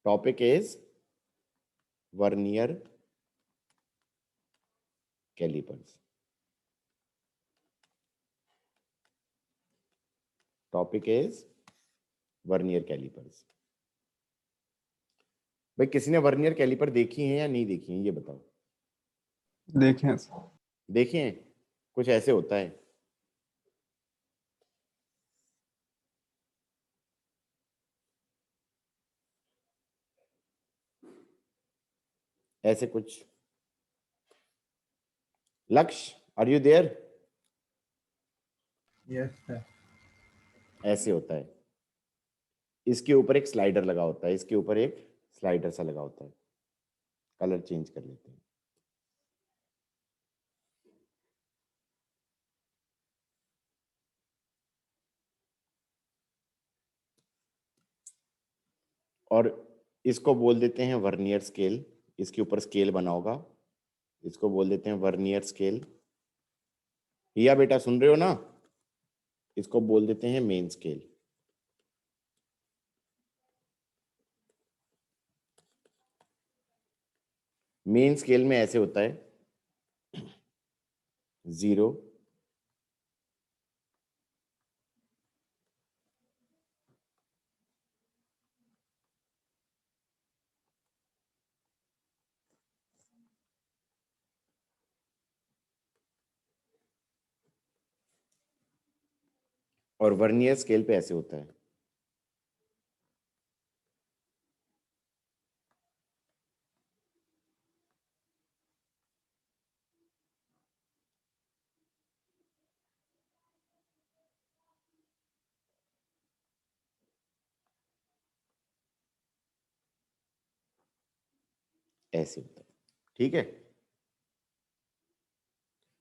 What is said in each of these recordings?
Topic is vernier calipers. Topic is vernier calipers. भाई किसी ने वर्नियर कैलिपर देखी है या नहीं देखी है, ये बताओ। देखें। देखी है? कुछ ऐसे होता है, ऐसे कुछ। Lakshya, are you there? Yes sir. ऐसे होता है, इसके ऊपर एक स्लाइडर लगा होता है, इसके ऊपर एक स्लाइडर सा लगा होता है। कलर चेंज कर लेते हैं। और इसको बोल देते हैं वर्नियर स्केल। इसके ऊपर स्केल बना होगा, इसको बोल देते हैं वर्नियर स्केल। या बेटा सुन रहे हो ना? इसको बोल देते हैं मेन स्केल। मेन स्केल में ऐसे होता है, 0, और वर्नियर स्केल पे ऐसे होता है। ऐसे होता है, ठीक है।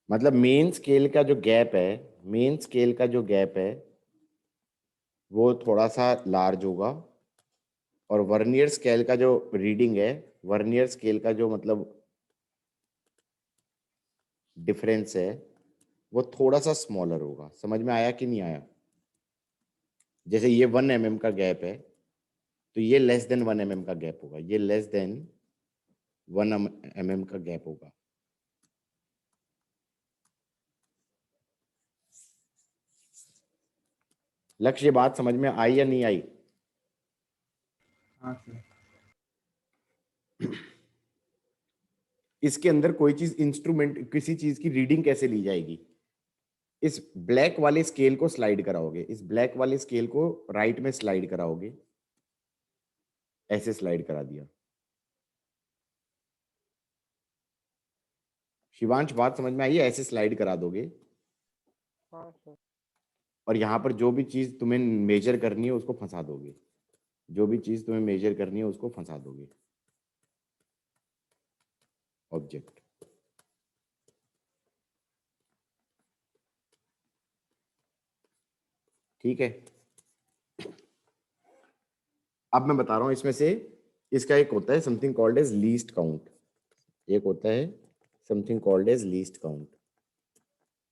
मतलब मेन स्केल का जो गैप है, मेन स्केल का जो गैप है वो थोड़ा सा लार्ज होगा, और वर्नियर स्केल का जो रीडिंग है, वर्नियर स्केल का जो मतलब डिफरेंस है वो थोड़ा सा स्मॉलर होगा। समझ में आया कि नहीं आया? जैसे ये 1 mm का गैप है, तो ये लेस देन 1 mm का गैप होगा, ये लेस देन 1 mm का गैप होगा। लक्ष्य, ये बात समझ में आई या नहीं आई? हाँ सर। इसके अंदर कोई चीज इंस्ट्रूमेंट, किसी चीज की रीडिंग कैसे ली जाएगी? इस ब्लैक वाले स्केल को स्लाइड कराओगे, इस ब्लैक वाले स्केल को राइट में स्लाइड कराओगे, ऐसे स्लाइड करा दिया। शिवांश, बात समझ में आई है? ऐसे स्लाइड करा दोगे, हाँ सर। और यहाँ पर जो भी चीज तुम्हें मेजर करनी है उसको फंसा दोगे, जो भी चीज तुम्हें मेजर करनी है उसको फंसा दोगे, ऑब्जेक्ट। ठीक है। अब मैं बता रहा हूं इसमें से, इसका एक होता है something called as least count, एक होता है something called as least count.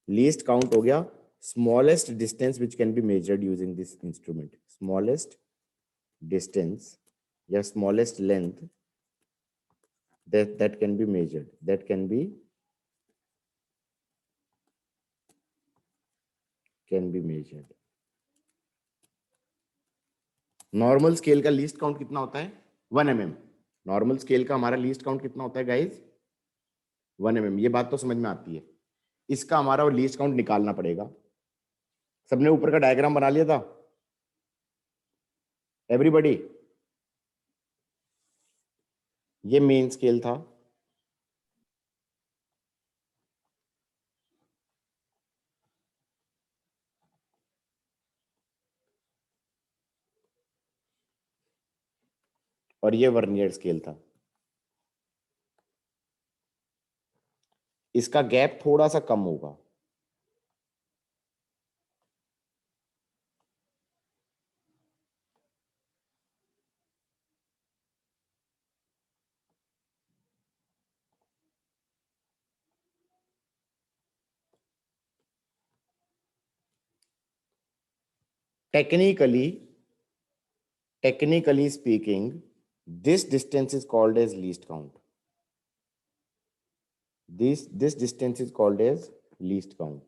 Least count हो गया smallest distance which can be measured using this instrument, smallest distance या smallest length that can be measured, that can be measured. Normal scale का least count कितना होता है? 1 mm। Normal scale का हमारा least count कितना होता है गाइस? 1 mm। ये बात तो समझ में आती है। इसका हमारा लीस्ट काउंट निकालना पड़ेगा। सबने ऊपर का डायग्राम बना लिया था एवरीबॉडी? ये मेन स्केल था, और ये वर्नियर स्केल था। इसका गैप थोड़ा सा कम होगा, technically speaking This distance is called as least count. This distance is called as least count.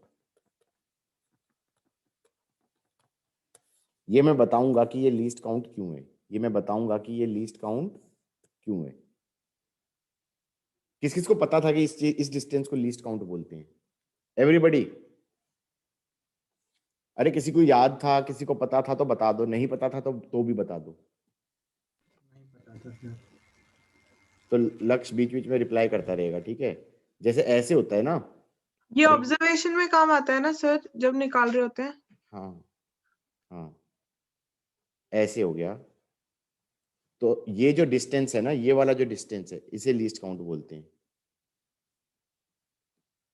ये मैं बताऊंगा कि ये लीस्ट काउंट क्यों है, ये मैं बताऊंगा कि ये लीस्ट काउंट क्यों है। किस किस को पता था कि इस डिस्टेंस को लीस्ट काउंट बोलते हैं? एवरीबडी? अरे किसी को याद था, किसी को पता था तो बता दो, नहीं पता था तो भी बता दो। नहीं पता था सर। तो लक्ष्य बीच बीच में रिप्लाई करता रहेगा, ठीक है? जैसे ऐसे होता है ना, ये ऑब्जर्वेशन में काम आता है ना सर, जब निकाल रहे होते हैं? हाँ हाँ, ऐसे हो गया। तो ये जो डिस्टेंस है ना, ये वाला जो डिस्टेंस है, इसे लीस्ट काउंट बोलते हैं।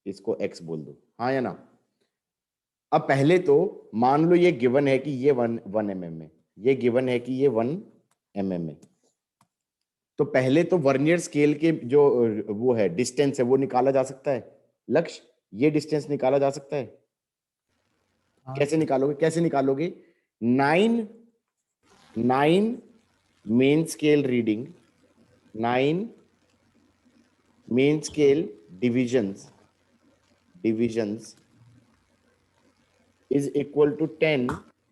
इसको एक्स बोल दो, हाँ या ना? अब पहले तो मान लो ये गिवन है कि ये वन mm है, ये गिवन है कि ये 1 mm है। तो पहले तो वर्नियर स्केल के जो वो है डिस्टेंस है वो निकाला जा सकता है। लक्ष्य, ये डिस्टेंस निकाला जा सकता है। हाँ कैसे सर। निकालोगे? कैसे निकालोगे? 9 main scale reading, 9 main scale divisions is equal to 10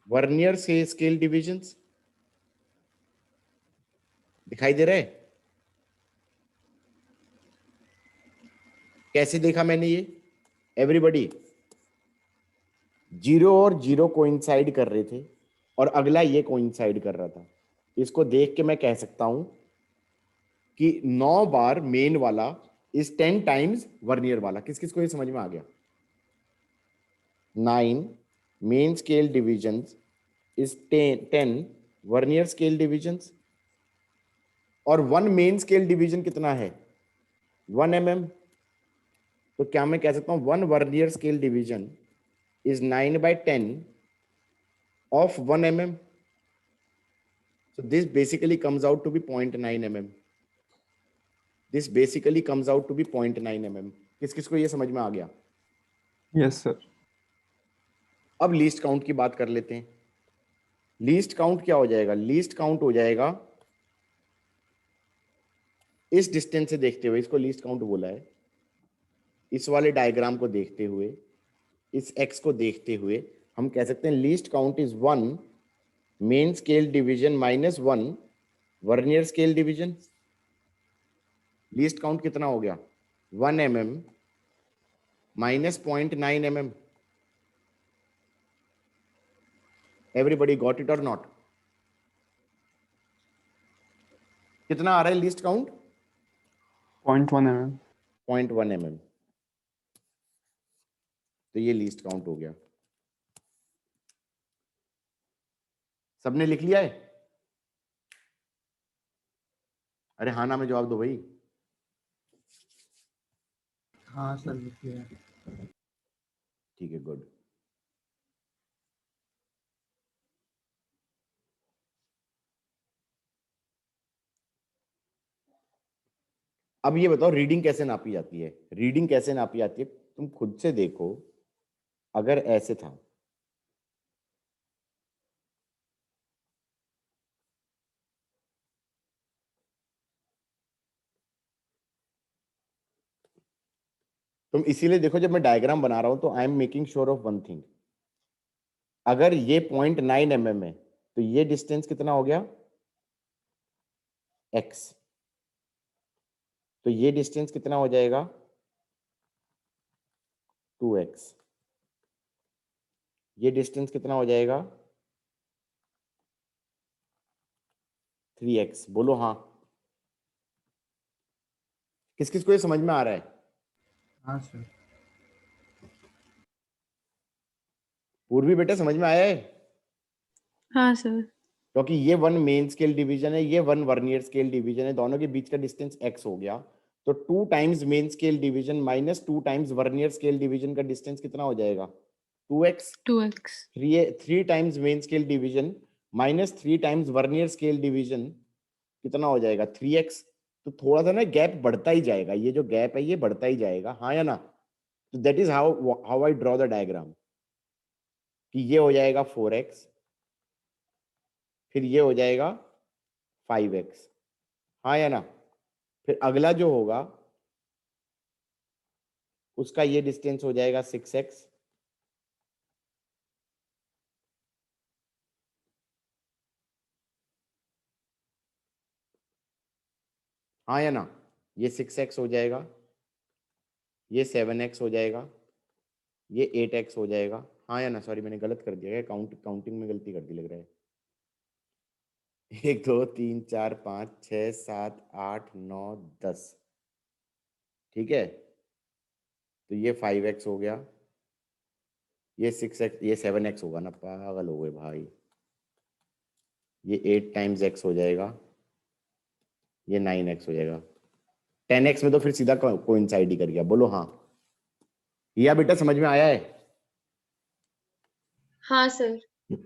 vernier से स्केल डिविजन्स। दिखाई दे रहा है? कैसे देखा मैंने ये? एवरीबॉडी, 0 और 0 कोइंसाइड कर रहे थे और अगला ये कोइंसाइड कर रहा था। इसको देख के मैं कह सकता हूं कि 9 बार मेन वाला इज 10 टाइम्स वर्नियर वाला। किस किस को ये समझ में आ गया? 9 main scale divisions is 10 vernier scale divisions. और 1 मेन स्केल डिवीजन कितना है? 1 mm। तो क्या मैं कह सकता हूं 1 vernier scale division is 9/10 of 1 mm? So this basically comes out to be 0.9 mm. This basically comes out to be 0.9 mm. किस किस को ये समझ में आ गया? Yes sir. अब लीस्ट काउंट की बात कर लेते हैं। लीस्ट काउंट क्या हो जाएगा? लीस्ट काउंट हो जाएगा इस डिस्टेंस से देखते हुए, इसको लीस्ट काउंट बोला है। इस वाले डायग्राम को देखते हुए, इस x को देखते हुए हम कह सकते हैं least count is 1 main scale division minus 1 vernier scale division. Least count कितना हो गया? 1 mm minus 0.9 mm। Everybody got it और नॉट? कितना आ रहा है लीस्ट काउंट? 0.1 mm। 0.1 mm। तो ये लीस्ट काउंट हो गया। सबने लिख लिया है? अरे हाँ ना में जवाब दो भाई। हाँ सर, लिखिए। ठीक है, गुड। अब ये बताओ रीडिंग कैसे नापी जाती है? रीडिंग कैसे नापी जाती है तुम खुद से देखो। अगर ऐसे था, तुम इसीलिए देखो जब मैं डायग्राम बना रहा हूं तो I am making sure of one thing. अगर ये 0.9 mm है तो ये डिस्टेंस कितना हो गया? x। तो ये डिस्टेंस कितना हो जाएगा? 2x। ये डिस्टेंस कितना हो जाएगा? 3x। बोलो हाँ। किस किस को ये समझ में आ रहा है? हाँ सर। पूर्वी बेटा समझ में आया है? हाँ सर। क्योंकि ये 1 मेन स्केल डिवीजन है, ये 1 वर्नियर स्केल डिवीजन है, दोनों के बीच का डिस्टेंस x हो गया। तो 2 times main scale division minus 2 times vernier scale division का डिस्टेंस कितना हो जाएगा? 2x। 2x। 3 times main scale division minus 3 times vernier scale division कितना हो जाएगा? 3x। तो थोड़ा सा ना गैप बढ़ता ही जाएगा, ये जो गैप है ये बढ़ता ही जाएगा, हाँ या ना? तो that is how I draw the diagram कि ये हो जाएगा 4x, फिर ये हो जाएगा 5x, हाँ या ना? फिर अगला जो होगा उसका ये डिस्टेंस हो जाएगा 6x, हाँ या ना? ये 6x हो जाएगा, ये 7x हो जाएगा, ये 8x हो जाएगा, हाँ या ना? सॉरी मैंने गलत कर दिया है, काउंटिंग में गलती कर दी लग रहा है। 1 2 3 4 5 6 7 8 9 10, ठीक है? तो ये 5x हो गया, ये 6x, ये 7x होगा ना, पागल हो गए भाई। ये 8 टाइम्स x हो जाएगा, ये 9x हो जाएगा। 10x में तो फिर सीधा कोइंसाइड ही कर गया, बोलो हाँ या बेटा समझ में आया है? हाँ सर।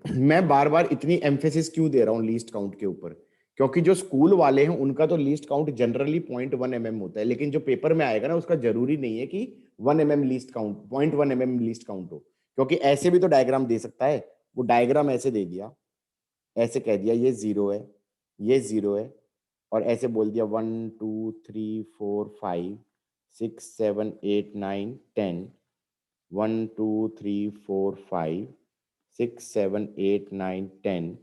मैं बार बार इतनी एम्फेसिस क्यों दे रहा हूँ लीस्ट काउंट के ऊपर? क्योंकि जो स्कूल वाले हैं उनका तो लीस्ट काउंट जनरली 0.1 mm होता है, लेकिन जो पेपर में आएगा ना उसका जरूरी नहीं है कि 1 mm least count 0.1 mm least count हो, क्योंकि ऐसे भी तो डायग्राम दे सकता है। वो डायग्राम ऐसे दे दिया, ऐसे कह दिया ये 0 है, ये 0 है, और ऐसे बोल दिया 1 2 3 4 5 6 7 8 9 10, 1 2 3 4 5 6 7 8 9 10,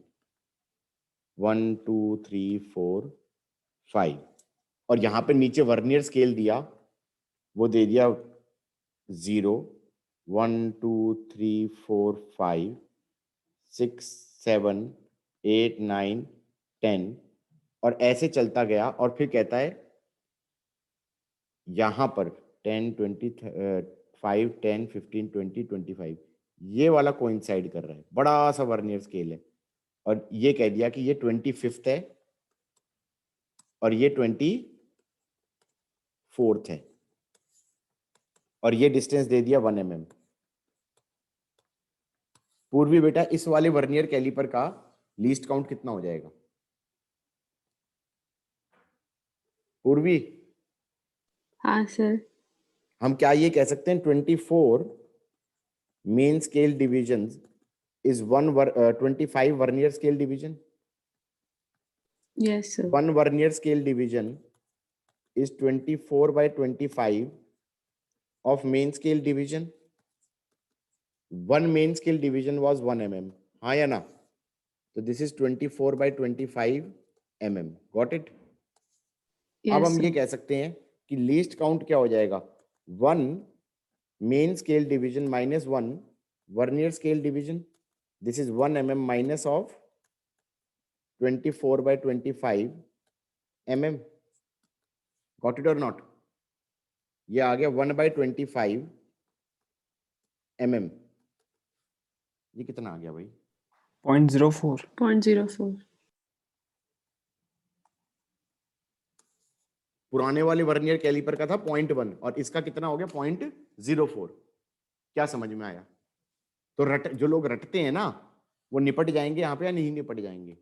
1 2 3 4 5, और यहाँ पे नीचे वर्नियर स्केल दिया, वो दे दिया 0 1 2 3 4 5 6 7 8 9 10, और ऐसे चलता गया, और फिर कहता है यहाँ पर 10 20 5 10 15 20 25, ये वाला कोइंसाइड कर रहा है, बड़ा सा वर्नियर स्केल है, और ये कह दिया कि ये 25th है और ये 24th है, और ये डिस्टेंस दे दिया 1 mm। पूर्वी बेटा इस वाले वर्नियर कैलिपर का लीस्ट काउंट कितना हो जाएगा? पूर्वी, हाँ सर। हम क्या ये कह सकते हैं 24 main scale division is 25 vernier scale division? Yes sir. 1 vernier scale division is 24 by 25 of main scale division. One main scale division was 1 mm, हाँ या ना? तो this is 24 by 25 mm, got it? अब यस हम ये sir. कह सकते हैं कि लीस्ट काउंट क्या हो जाएगा? 1 main scale division minus 1 vernier scale division, this is 1 mm minus of 24 by 25 mm, got it or not? ये आ गया 1 by 25 mm, ये कितना आ गया भाई? 0.04. 0.04। पुराने वाले वर्नियर कैलिपर का था 0.1 और इसका कितना हो गया 0.04। क्या समझ में आया? तो जो लोग रटते हैं ना वो निपट जाएंगे यहाँ पे या नहीं निपट जाएंगे?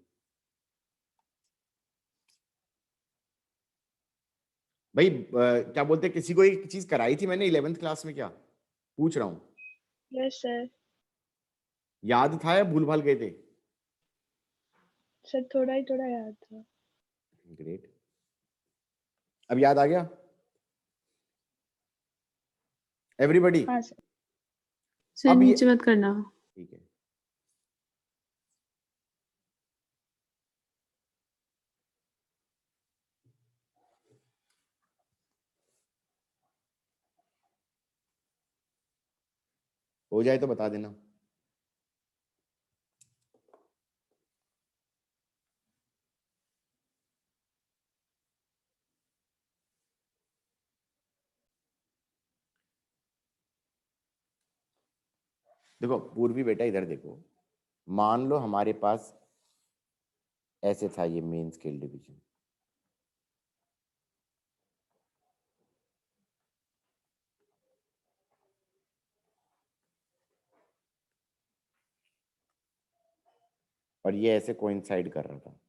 भाई क्या बोलते हैं, किसी को एक चीज कराई थी मैंने 11th क्लास में, क्या पूछ रहा हूँ? Yes sir. याद था या भूल भाल गए थे? सर थोड़ा ही थोड़ा याद था। ग्रेट, अब याद आ गया एवरीबॉडी? हाँ सर। सर अब ये नीचे मत करना। ठीक है, हो जाए तो बता देना। देखो पूर्वी बेटा इधर देखो, मान लो हमारे पास ऐसे था ये मेन स्केल डिवीजन, और ये ऐसे कोइंसाइड कर रहा था,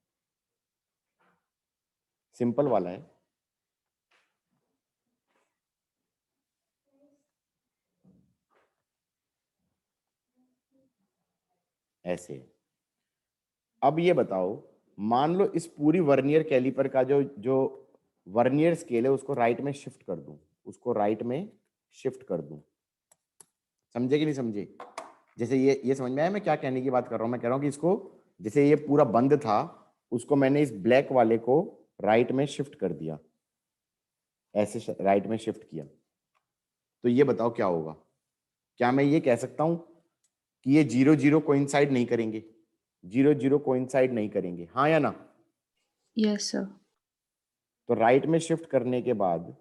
सिंपल वाला है। ऐसे अब ये बताओ, मान लो इस पूरी वर्नियर कैलिपर का जो जो वर्नियर स्केल है उसको राइट में शिफ्ट कर दूं, उसको राइट में शिफ्ट कर दूं। समझे कि नहीं समझे? जैसे ये समझ में आया मैं क्या कहने की बात कर रहा हूं? मैं कह रहा हूं कि इसको जैसे ये पूरा बंद था, उसको मैंने इस ब्लैक वाले को राइट में शिफ्ट कर दिया, ऐसे राइट में शिफ्ट किया, तो ये बताओ क्या होगा? क्या मैं ये कह सकता हूं कि ये 0 0 कोइंसाइड नहीं करेंगे? 0 0 कोइंसाइड नहीं करेंगे, हाँ या ना? Yes, sir. तो राइट में शिफ्ट करने के बाद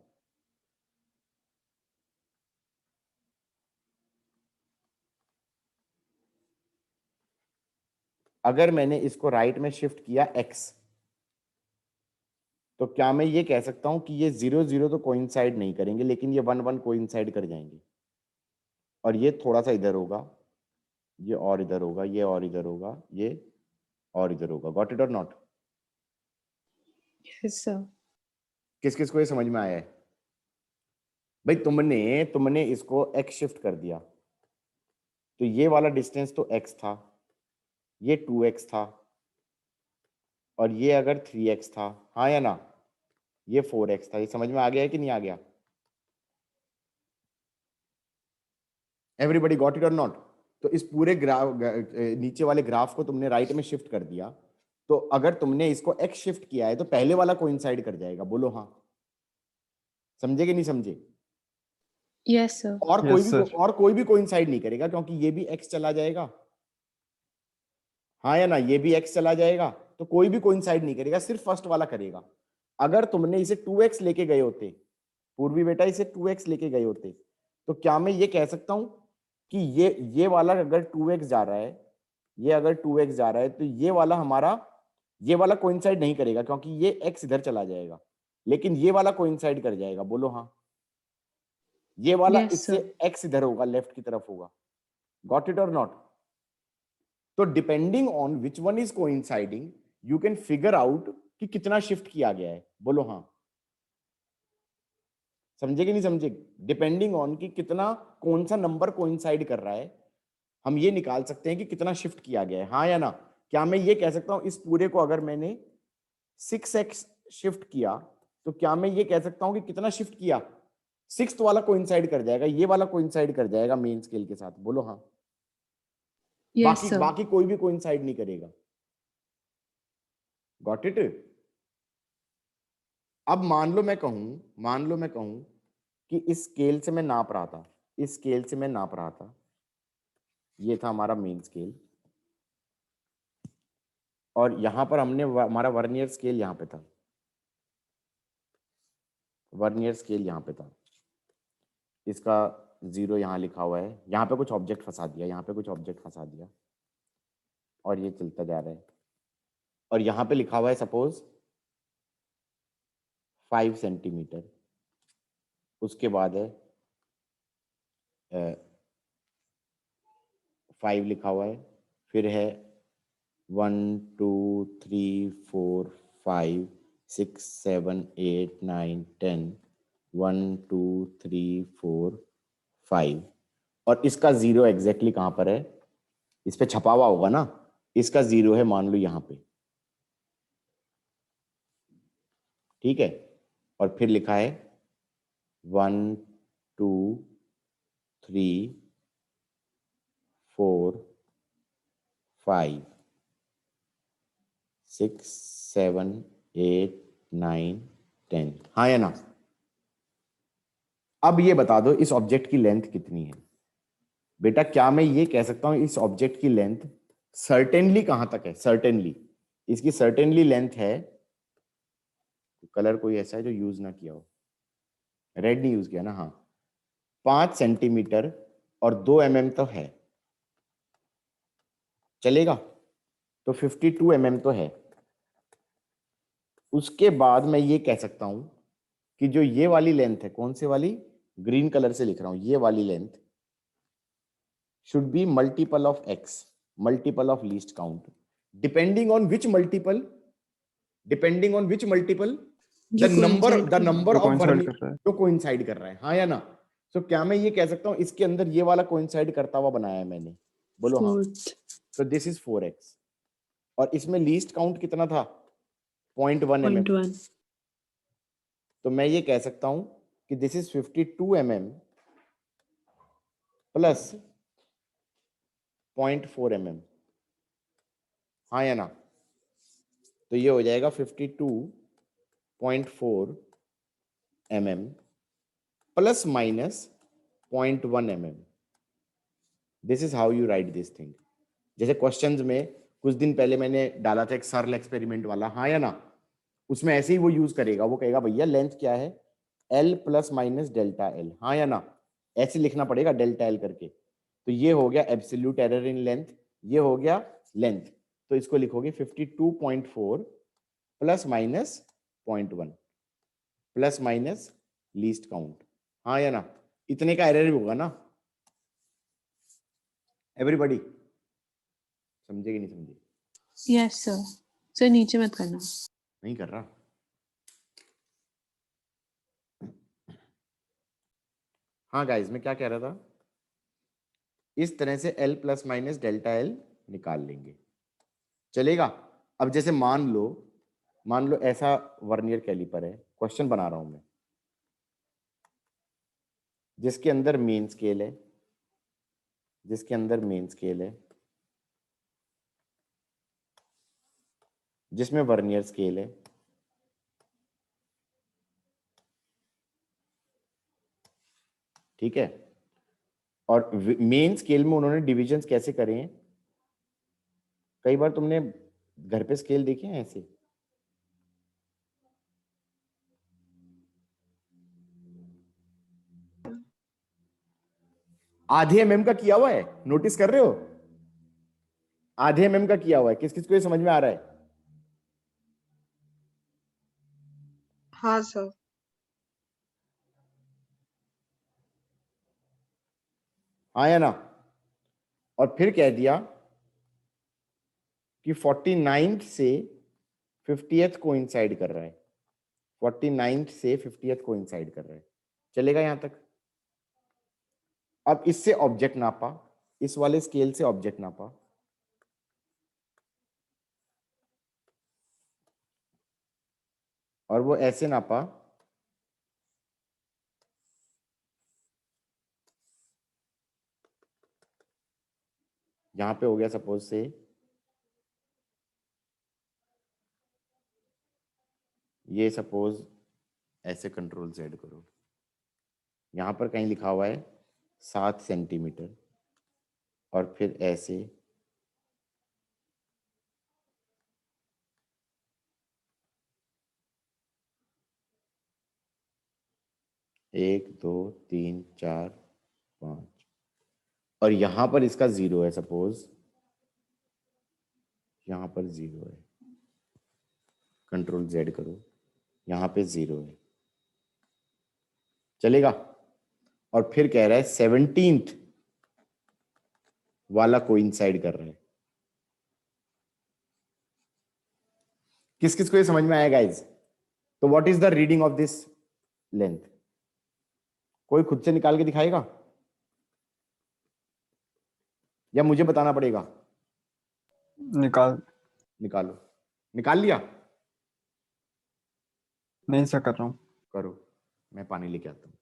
अगर मैंने इसको राइट में शिफ्ट किया x, तो क्या मैं ये कह सकता हूं कि ये 0 0 तो कोइंसाइड नहीं करेंगे, लेकिन ये 1 1 कोइंसाइड कर जाएंगे, और ये थोड़ा सा इधर होगा, ये और इधर होगा, ये और इधर होगा, ये और इधर होगा। गॉट इट और नॉट? Yes, sir. किस किस को ये समझ में आया है? भाई तुमने इसको x शिफ्ट कर दिया, तो ये वाला डिस्टेंस तो x था, ये 2x था, और ये अगर 3x था, हाँ या ना? ये 4x था। ये समझ में आ गया है कि नहीं आ गया? एवरीबडी गॉट इट और नॉट? तो इस पूरे ग्राफ, नीचे वाले ग्राफ को तुमने राइट में शिफ्ट कर दिया, तो अगर तुमने इसको x शिफ्ट किया है तो पहले वाला कोइंसाइड कर जाएगा। बोलो हाँ। समझे कि नहीं समझे? Yes, sir. और Yes, sir. कोई भी कोइंसाइड नहीं करेगा, क्योंकि ये भी x चला जाएगा, हाँ या ना? ये भी x चला जाएगा, तो कोई भी कोइंसाइड नहीं करेगा, सिर्फ फर्स्ट वाला करेगा। अगर तुमने इसे 2x लेके गए होते, पूर्वी बेटा इसे 2x लेके गए होते, तो क्या मैं ये कह सकता हूं कि ये वाला अगर 2x जा रहा है, ये अगर 2x जा रहा है, तो ये वाला हमारा, ये वाला कोइंसाइड नहीं करेगा, क्योंकि ये x इधर चला जाएगा, लेकिन ये वाला कोइंसाइड कर जाएगा। बोलो हाँ। ये वाला Yes, इससे sir. x इधर होगा, लेफ्ट की तरफ होगा। गॉट इट और नॉट? तो depending on which one is coinciding, you can figure out कि कितना शिफ्ट किया गया है। बोलो हाँ। समझे कि नहीं समझे? डिपेंडिंग ऑन कि कितना, कौन सा नंबर कोइंसाइड कर रहा है, हम ये निकाल सकते हैं कि कितना शिफ्ट किया गया है, हाँ या ना? क्या मैं ये कह सकता हूं इस पूरे को अगर मैंने 6x शिफ्ट किया, तो क्या मैं ये कह सकता हूं कि कितना शिफ्ट किया? 6th वाला कोइंसाइड कर जाएगा, ये वाला कोइंसाइड कर जाएगा मेन स्केल के साथ। बोलो हाँ। Yes, sir. बाकी कोई भी कोइंसाइड नहीं करेगा। Got it? अब मान लो मैं कहूं कि इस स्केल से मैं नाप रहा था, इस स्केल से मैं नाप रहा था, ये था हमारा मेन स्केल, और यहां पर हमने हमारा वर्नियर स्केल यहां पे था, वर्नियर स्केल यहां पे था, इसका 0 यहां लिखा हुआ है, यहां पे कुछ ऑब्जेक्ट फंसा दिया, यहां पे कुछ ऑब्जेक्ट फंसा दिया, और ये चलता जा रहा है, और यहां पे लिखा हुआ है सपोज 5 सेंटीमीटर, उसके बाद है 5 लिखा हुआ है, फिर है 1 2 3 4 5 6 7 8 9 10, 1 2 3 4 5, और इसका 0 एग्जैक्टली कहां पर है? इस पे छपा हुआ होगा ना, इसका 0 है मान लो यहां पे, ठीक है, और फिर लिखा है 1 2 3 4 5 6 7 8 9 10, हाँ या ना? अब ये बता दो इस ऑब्जेक्ट की लेंथ कितनी है? बेटा क्या मैं ये कह सकता हूं इस ऑब्जेक्ट की लेंथ सर्टेनली कहां तक है? सर्टेनली इसकी सर्टेनली लेंथ है, कलर कोई ऐसा है जो यूज ना किया हो, रेड नहीं यूज किया ना, हाँ, 5 सेंटीमीटर और 2 mm तो है, चलेगा? तो 52 mm तो है। उसके बाद मैं ये कह सकता हूं कि जो ये वाली लेंथ है, कौन सी वाली? ग्रीन कलर से लिख रहा हूं, ये वाली length should be multiple of x, multiple of least count, depending on which multiple, depending on which multiple, जो the number coincide कर- of जो coincide vernier कर रहा है। जो कोइंसाइड कर रहा है, हाँ या ना? तो क्या मैं ये कह सकता हूं इसके अंदर ये वाला कोइंसाइड करता हुआ बनाया है मैंने? बोलो हाँ। Fourth. तो दिस इज 4x, और इसमें लीस्ट काउंट कितना था 0.1 mm। 0.1 तो मैं ये कह सकता हूं कि this is 52 mm plus 0.4 mm। हाँ या ना? तो ये हो जाएगा 52.4 mm plus minus 0.1 mm। This is how you right this thing. जैसे क्वेश्चंस में कुछ दिन पहले मैंने डाला था एक सरल एक्सपेरिमेंट वाला, हाँ या ना? उसमें ऐसे ही वो यूज करेगा, वो कहेगा भैया लेंथ क्या है L plus minus delta L, हाँ या ना? ऐसे लिखना पड़ेगा डेल्टा L करके। तो ये हो गया एब्सोल्यूट एरर इन लेंथ, ये हो गया लेंथ। तो इसको लिखोगे 52.4 plus minus 0.1 plus minus least count, हाँ या ना? इतने का एरर भी होगा ना एवरीबॉडी? समझे कि नहीं समझे? Yes sir. सर नीचे मत करना। नहीं कर रहा। हाँ गाइस, मैं क्या कह रहा था, इस तरह से L plus minus delta L निकाल लेंगे, चलेगा? अब जैसे मान लो ऐसा वर्नियर कैलिपर है, क्वेश्चन बना रहा हूं मैं, जिसके अंदर मेन स्केल है, जिसमें वर्नियर स्केल है, ठीक है? और मेन स्केल में उन्होंने डिविजन्स कैसे करे हैं? कई बार तुमने घर पे स्केल देखे हैं ऐसे? आधे mm का किया हुआ है, नोटिस कर रहे हो? आधे mm का किया हुआ है, किस किस को ये समझ में आ रहा है? हाँ सर। हाँ या ना? और फिर कह दिया कि 49th से 50th कोइंसाइड कर रहा है, 49th से 50th कोइंसाइड कर रहा है, चलेगा यहां तक? अब इससे ऑब्जेक्ट नापा, इस वाले स्केल से ऑब्जेक्ट नापा, और वो ऐसे नापा यहां पे हो गया सपोज से ये, सपोज ऐसे कंट्रोल Z करो, यहां पर कहीं लिखा हुआ है 7 सेंटीमीटर, और फिर ऐसे 1 2 3 4 5, और यहां पर इसका 0 है, सपोज यहां पर 0 है, कंट्रोल Z करो, यहां पे 0 है, चलेगा? और फिर कह रहा है 17th वाला कोइंसाइड कर रहा है। किस किस को ये समझ में आया गाइज? तो what is the reading of this length? कोई खुद से निकाल के दिखाएगा या मुझे बताना पड़ेगा? निकालो। निकाल लिया? नहीं सर, कर रहा हूँ। करो, मैं पानी लेके आता हूं।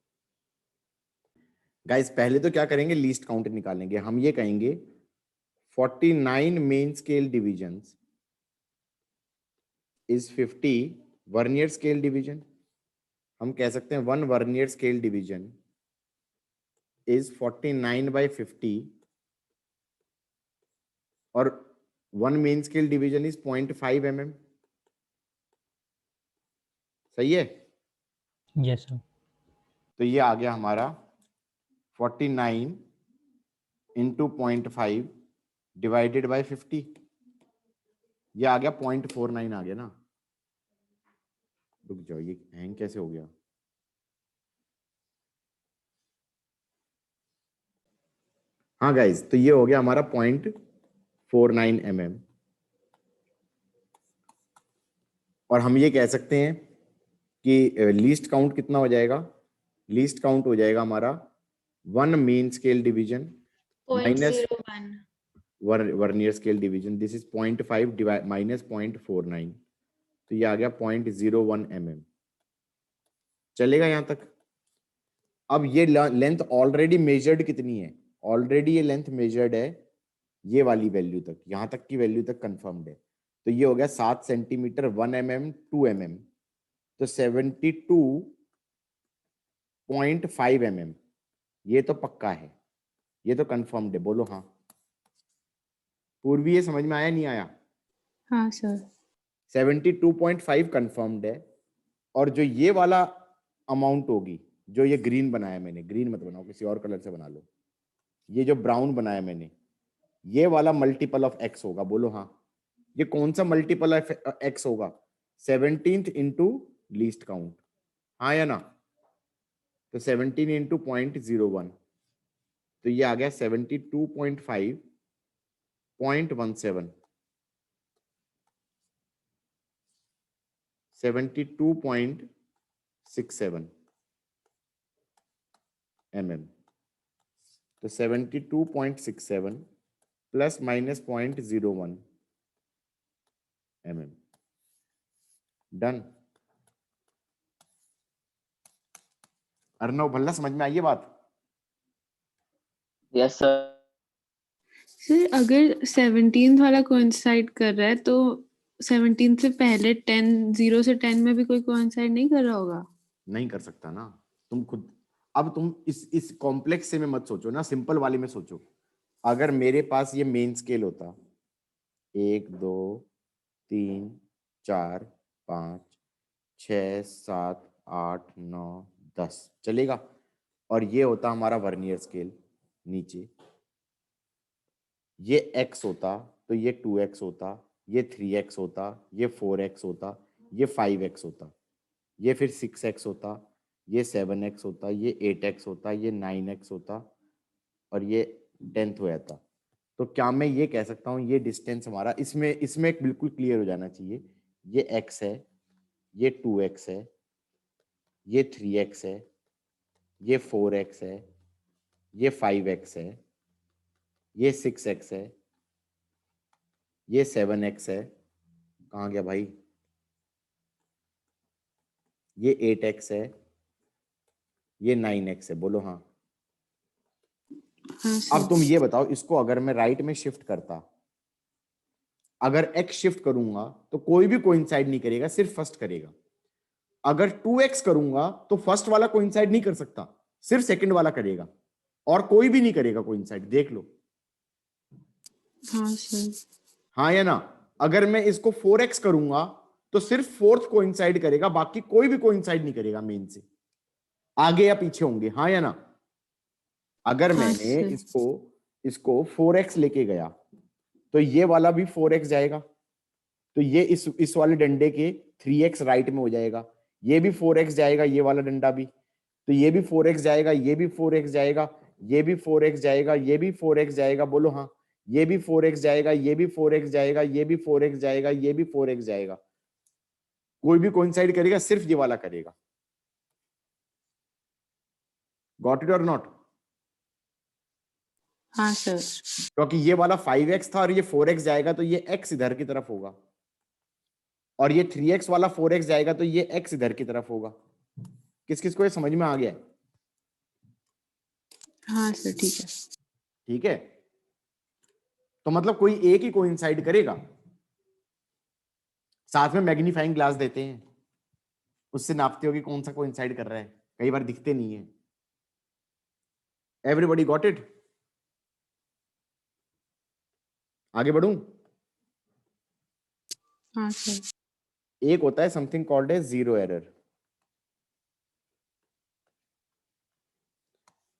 गाइस पहले तो क्या करेंगे, लीस्ट काउंट निकालेंगे। हम ये कहेंगे 49 main scale divisions is 50 vernier scale division. हम कह सकते हैं 1 वर्नियर स्केल डिवीजन इज 49/50, और 1 main scale division is 0.5 mm। सही है? Yes sir. तो ये आ गया हमारा 49 इंटू 0.5 डिवाइडेड बाय 50, ये आ गया 0.49 आ गया ना। रुक जाओ, ये हैंग कैसे हो गया? हाँ गाइज, तो ये हो गया हमारा 0.49 mm, और हम ये कह सकते हैं कि लीस्ट काउंट कितना हो जाएगा? लीस्ट काउंट हो जाएगा हमारा 1 main scale division minus vernier scale division, this is 0.5 divide minus 0.49, तो ये आ गया 0.01 mm। चलेगा यहाँ तक? अब ये लेंथ ऑलरेडी मेजर्ड कितनी है? ऑलरेडी ये लेंथ मेजर्ड है ये वाली वैल्यू तक, यहाँ तक की वैल्यू तक कंफर्म्ड है, तो ये हो गया 7 सेंटीमीटर, 1 mm 2 mm, तो 72.5 mm। ये तो पक्का है, ये तो कंफर्म्ड है, बोलो हाँ। पूर्वी ये समझ में आया नहीं आया? हाँ सर। 72.5 कंफर्म्ड है, और जो ये वाला अमाउंट होगी, जो ये ग्रीन बनाया मैंने, ग्रीन मत बनाओ किसी और कलर से बना लो, ये जो ब्राउन बनाया मैंने, ये वाला मल्टीपल ऑफ एक्स होगा, बोलो हाँ। ये कौन सा मल्टीपल ऑफ एक्स होगा? 17th इंटू लीस्ट काउंट, हाँ या ना? तो 17 इंटू 0.01, तो ये आ गया 72.5.17, 72.67 mm। तो 72.67 plus minus 0.01 mm। Done. Arnav Bhalla, समझ में आई ये बात? Yes sir. सर अगर 17th वाला कोइंसाइड कर रहा है तो 17th से पहले 10 0 से 10 में भी कोई कोइंसाइड नहीं कर रहा होगा? नहीं कर सकता ना, तुम खुद। अब तुम इस कॉम्प्लेक्स से में मत सोचो ना, सिंपल वाली में सोचो। अगर मेरे पास ये मेन स्केल होता 1 2 3 4 5 6 7 8 9 10 चलेगा, और ये होता हमारा वर्नियर स्केल नीचे, ये x होता तो ये 2x होता, ये 3x होता, ये 4x होता, ये 5x होता, ये फिर 6x होता, ये 7x होता, ये 8x होता, ये 9x होता, और ये 10th हो जाता। तो क्या मैं ये कह सकता हूँ ये डिस्टेंस हमारा इसमें एक बिल्कुल क्लियर हो जाना चाहिए, ये x है, ये 2x है, ये 3x है, ये 4x है, ये 5x है, ये 6x है, ये 7x है, कहाँ गया भाई, ये 8x है, ये 9x है, बोलो हाँ। हाँ अब सर। तुम ये बताओ, इसको अगर मैं राइट में शिफ्ट करता, अगर x शिफ्ट करूंगा तो कोई भी कोइंसाइड नहीं करेगा, सिर्फ फर्स्ट करेगा। अगर 2x करूंगा तो फर्स्ट वाला कोइंसाइड नहीं कर सकता, सिर्फ सेकंड वाला करेगा, और कोई भी नहीं करेगा कोइंसाइड, देख लो। हाँ सर। हाँ या ना? अगर मैं इसको 4x करूंगा तो सिर्फ फोर्थ कोइंसाइड करेगा, बाकी कोई भी कोइंसाइड नहीं करेगा मेन से, आगे या पीछे होंगे, हाँ या ना? अगर हाँ मैंने सर। इसको 4x लेके गया तो ये वाला भी 4x जाएगा, तो ये इस वाले डंडे के 3x राइट में हो जाएगा, ये भी 4x जाएगा, ये वाला डंडा भी, तो ये भी 4x जाएगा, ये भी 4x जाएगा, ये भी 4x जाएगा, ये भी 4x जाएगा, बोलो हाँ। ये भी 4x जाएगा, ये भी 4x जाएगा, ये भी 4x जाएगा, ये भी 4x जाएगा, कोई भी कोइंसाइड करेगा, सिर्फ ये वाला करेगा। गॉट इट और नॉट? हाँ सर। क्योंकि ये वाला 5x था और ये 4x जाएगा, तो ये x इधर की तरफ होगा, और ये 3x वाला 4x जाएगा तो ये x इधर की तरफ होगा। किस किस को ये समझ में आ गया है? हाँ सर ठीक है। ठीक है, तो मतलब कोई एक ही कोइंसाइड करेगा, साथ में मैग्नीफाइंग ग्लास देते हैं, उससे नापते हो कि कौन सा कोइंसाइड कर रहा है, कई बार दिखते नहीं है। Everybody got it? आगे बढ़ूं? हाँ सर। एक होता है समथिंग कॉल्ड है जीरो एरर।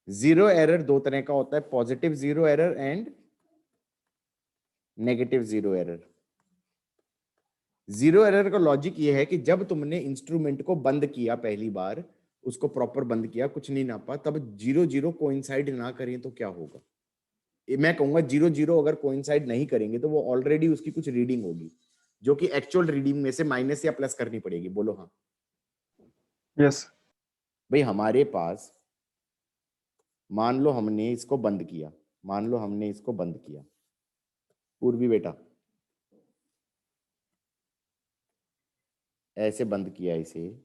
जीरो एरर दो तरह का होता है, positive zero error and negative zero error. Zero error का लॉजिक ये है कि जब तुमने इंस्ट्रूमेंट को बंद किया पहली बार, उसको प्रॉपर बंद किया, कुछ नहीं नापा, तब 0 0 कोइंसाइड ना करें तो क्या होगा? मैं कहूंगा 0 0 अगर कोइंसाइड नहीं करेंगे तो वो ऑलरेडी उसकी कुछ रीडिंग होगी, जो कि एक्चुअल रीडिंग में से माइनस या प्लस करनी पड़ेगी, बोलो हाँ। यस। भाई हमारे पास, मान लो हमने इसको बंद किया, मान लो हमने इसको बंद किया, पूर्वी बेटा, ऐसे बंद किया इसे,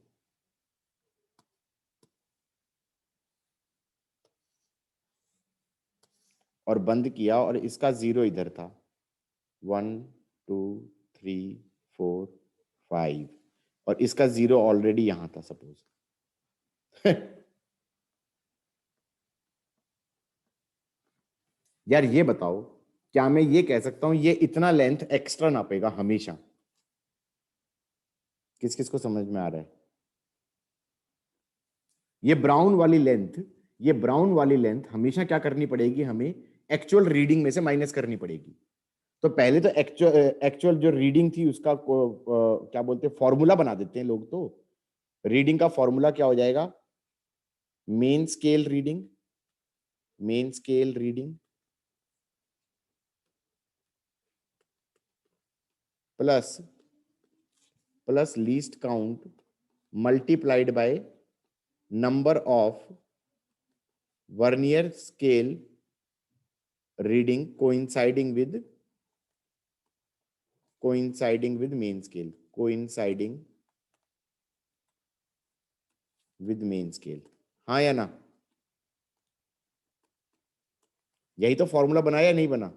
और बंद किया और इसका 0 इधर था, 1 2 3 4 5, और इसका 0 ऑलरेडी यहां था सपोज। यार ये बताओ, क्या मैं ये कह सकता हूं ये इतना लेंथ एक्स्ट्रा नापेगा हमेशा? किस किस को समझ में आ रहा है? ये ब्राउन वाली लेंथ हमेशा क्या करनी पड़ेगी, हमें एक्चुअल रीडिंग में से माइनस करनी पड़ेगी। तो पहले तो एक्चुअल जो रीडिंग थी उसका क्या बोलते हैं, फॉर्मूला बना देते हैं लोग। तो रीडिंग का फॉर्मूला क्या हो जाएगा, main scale reading plus least count multiplied by number of vernier scale reading coinciding with main scale, हाँ या ना? यही तो फॉर्मूला बनाया या नहीं बना?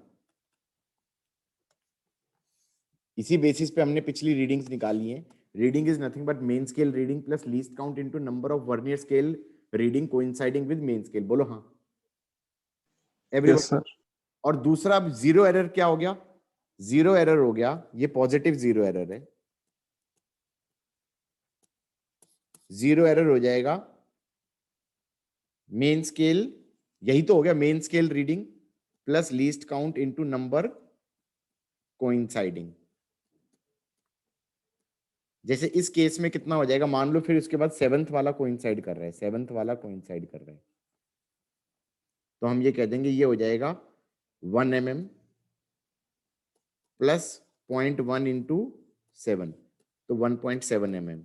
इसी बेसिस पे हमने पिछली रीडिंग्स निकाली हैं। Reading is nothing but main scale reading plus least count into number of vernier scale reading coinciding with main scale. बोलो हाँ एवरीवन। Yes, sir. और दूसरा जीरो एरर क्या हो गया, जीरो एरर हो गया, ये पॉजिटिव जीरो एरर है, जीरो एरर हो जाएगा मेन स्केल, यही तो हो गया main scale reading plus least count into number coinciding. जैसे इस केस में कितना हो जाएगा, मान लो फिर उसके बाद सेवंथ वाला कोइंसाइड कर रहा है, तो हम ये कह देंगे ये हो जाएगा 1 mm प्लस 0.1 इंटू 7, तो 1.7 mm।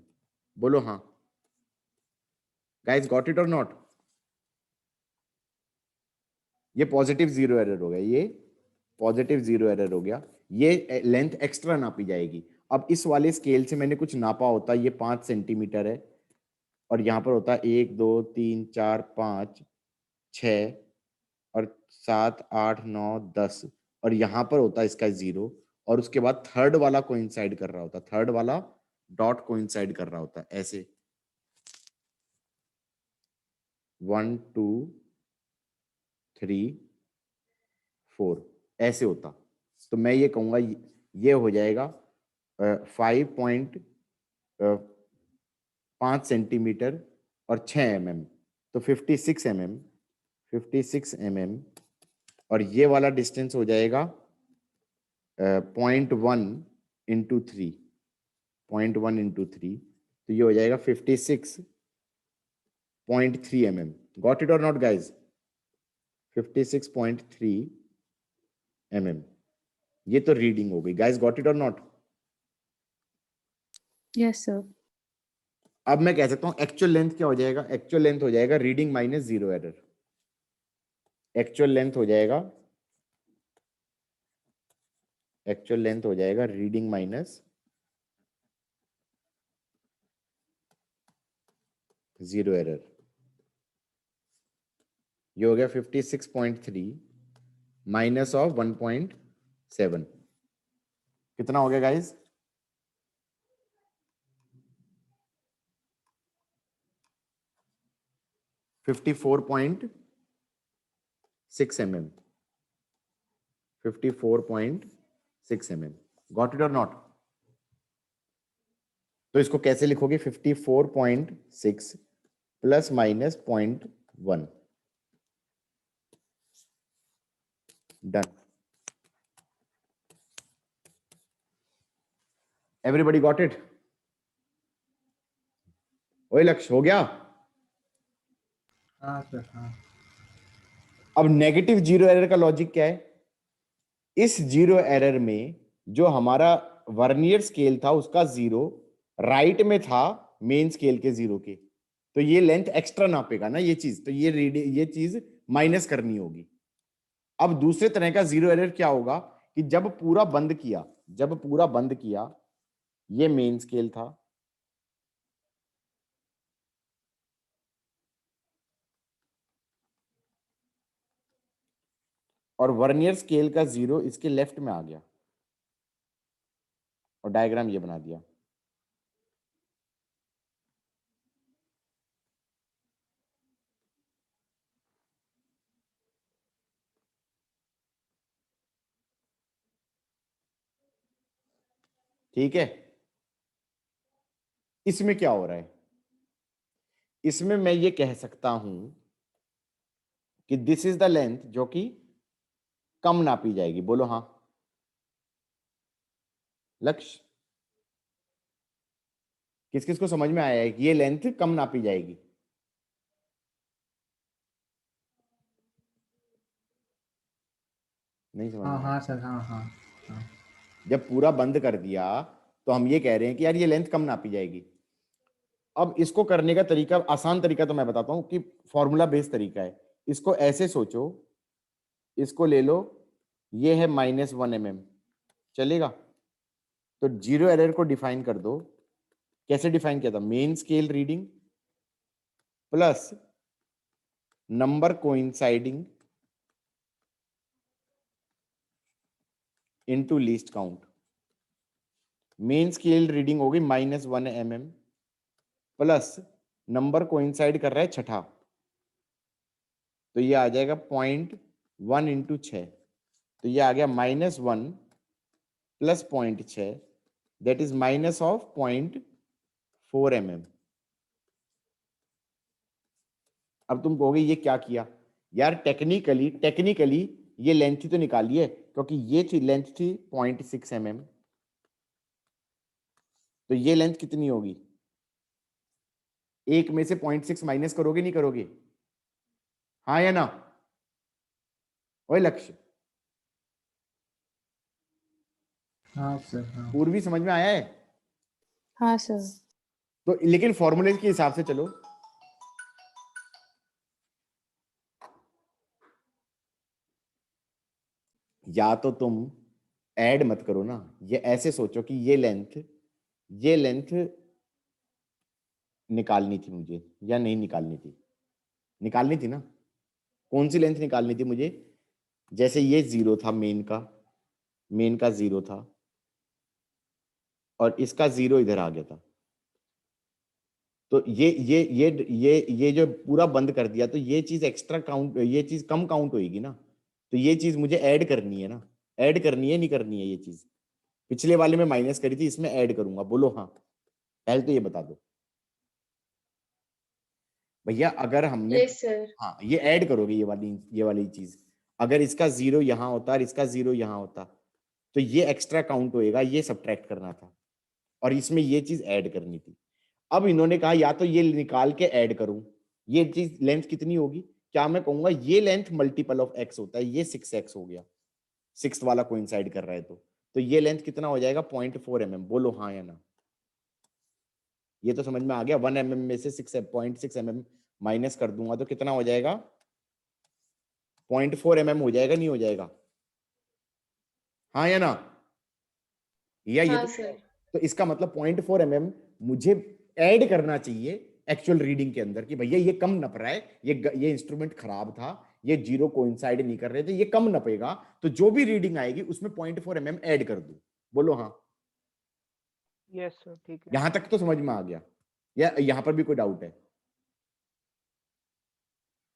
बोलो हाँ गाइस, गॉट इट और नॉट? ये पॉजिटिव जीरो एरर हो गया, ये लेंथ एक्स्ट्रा नापी जाएगी। अब इस वाले स्केल से मैंने कुछ नापा होता, ये 5 सेंटीमीटर है, और यहां पर होता 1 2 3 4 5 6 और 7 8 9 10, और यहां पर होता इसका 0, और उसके बाद थर्ड वाला कोइंसाइड कर रहा होता, थर्ड वाला डॉट कोइंसाइड कर रहा होता ऐसे 1 2 3 4 ऐसे होता। तो मैं ये कहूंगा ये हो जाएगा 5 सेंटीमीटर और 6 mm, तो 56 mm, और ये वाला डिस्टेंस हो जाएगा 0.1 इंटू 3, तो ये हो जाएगा 56.3 mm। गॉट इट और नॉट गाइज? 56.3 mm, ये तो रीडिंग हो गई गाइज। गॉट इट और नॉट? Yes sir. अब मैं कह सकता हूं एक्चुअल लेंथ क्या हो जाएगा, एक्चुअल लेंथ हो जाएगा reading minus zero error. Actual length हो जाएगा रीडिंग माइनस जीरो एरर। ये हो गया 56.3 माइनस ऑफ 1.7, कितना हो गया guys? 54.6 mm, 54.6 mm। Got it और नॉट? तो इसको कैसे लिखोगे, 54.6 plus minus 0.1, done. Everybody got it? ओए लक्ष्य हो गया? हाँ सर, हाँ। अब नेगेटिव जीरो एरर का लॉजिक क्या है? इस जीरो एरर में जो हमारा वर्नियर स्केल था उसका 0 राइट में था मेन स्केल के 0 के, तो ये लेंथ एक्स्ट्रा नापेगा ना ये चीज, तो ये चीज माइनस करनी होगी। अब दूसरे तरह का जीरो एरर क्या होगा, कि जब पूरा बंद किया ये मेन स्केल था, और वर्नियर स्केल का 0 इसके लेफ्ट में आ गया और डायग्राम ये बना दिया। ठीक है, इसमें क्या हो रहा है? इसमें मैं ये कह सकता हूं कि दिस इज द लेंथ जो कि कम नापी जाएगी। बोलो हाँ। लक्ष्य, किस किस को समझ में आया है कि ये लेंथ कम नापी जाएगी? नहीं समझ में हाँ आया? हाँ सर, हाँ हाँ हाँ। जब पूरा बंद कर दिया तो हम ये कह रहे हैं कि यार ये लेंथ कम नापी जाएगी। अब इसको करने का तरीका, आसान तरीका तो मैं बताता हूं कि फॉर्मूला बेस्ड तरीका है। इसको ऐसे सोचो, इसको ले लो, ये है -1 mm, चलेगा? तो जीरो एरर को डिफाइन कर दो। कैसे डिफाइन किया था? Main scale reading plus number coinciding into least count. Main scale reading होगी -1 mm प्लस नंबर कोइंसाइड कर रहा है छठा, तो ये आ जाएगा 0.1 इंटू 6, तो ये आ गया -1 plus 0.6, that is minus of 0.4 mm। अब तुम कहोगे ये क्या किया यार? टेक्निकली ये लेंथ ही तो निकाली है, क्योंकि ये थी लेंथ थी 0.6 mm, तो ये लेंथ कितनी होगी? एक में से 0.6 माइनस करोगे नहीं करोगे? हाँ या ना? ओए लक्ष्य, हाँ सर, हाँ। पूर्वी समझ में आया है? हाँ सर। तो लेकिन फॉर्मूले के हिसाब से चलो। या तो तुम ऐड मत करो ना, ये ऐसे सोचो कि ये लेंथ निकालनी थी मुझे या नहीं निकालनी थी? निकालनी थी ना? कौन सी लेंथ निकालनी थी मुझे? जैसे ये 0 था, मेन का 0 था और इसका 0 इधर आ गया था, तो ये जो पूरा बंद कर दिया, तो ये चीज एक्स्ट्रा काउंट, ये चीज कम काउंट होगी ना, तो ये चीज मुझे ऐड करनी है ना। ऐड करनी है नहीं करनी है? ये चीज पिछले वाले में माइनस करी थी, इसमें ऐड करूंगा। बोलो हाँ। पहले तो ये बता दो भैया, अगर हमने यस सर। हाँ ये ऐड करोगे, ये वाली चीज, अगर इसका 0 यहां होता और इसका 0 यहां होता, तो ये एक्स्ट्रा काउंट होएगा, ये सब्ट्रैक्ट करना था और इसमें ये चीज ऐड करनी थी। अब इन्होंने कहा या तो ये निकाल के ऐड करूं, ये चीज लेंथ कितनी होगी? क्या मैं कहूंगा ये लेंथ मल्टीपल ऑफ x होता है, ये 6x हो गया, 6 वाला कोइंसाइड कर रहा है, तो ये लेंथ कितना हो जाएगा? 0.4 mm। बोलो हाँ या ना? ये तो समझ में आ गया। 1 mm में से 0.6 mm माइनस कर दूंगा तो कितना हो जाएगा? 0.4 mm हो जाएगा, नहीं हो जाएगा? हाँ या ना? या ये हाँ सर। तो इसका मतलब 0.4 mm मुझे ऐड करना चाहिए एक्चुअल रीडिंग के अंदर, कि भैया ये कम नप रहा है, ये इंस्ट्रूमेंट खराब था, ये 0 कोइंसाइड नहीं कर रहे थे, ये कम नपेगा, तो जो भी रीडिंग आएगी उसमें 0.4 mm ऐड कर दूं। बोलो हाँ। यस सर, ठीक है। यहां तक तो समझ में आ गया या यहां पर भी कोई डाउट है?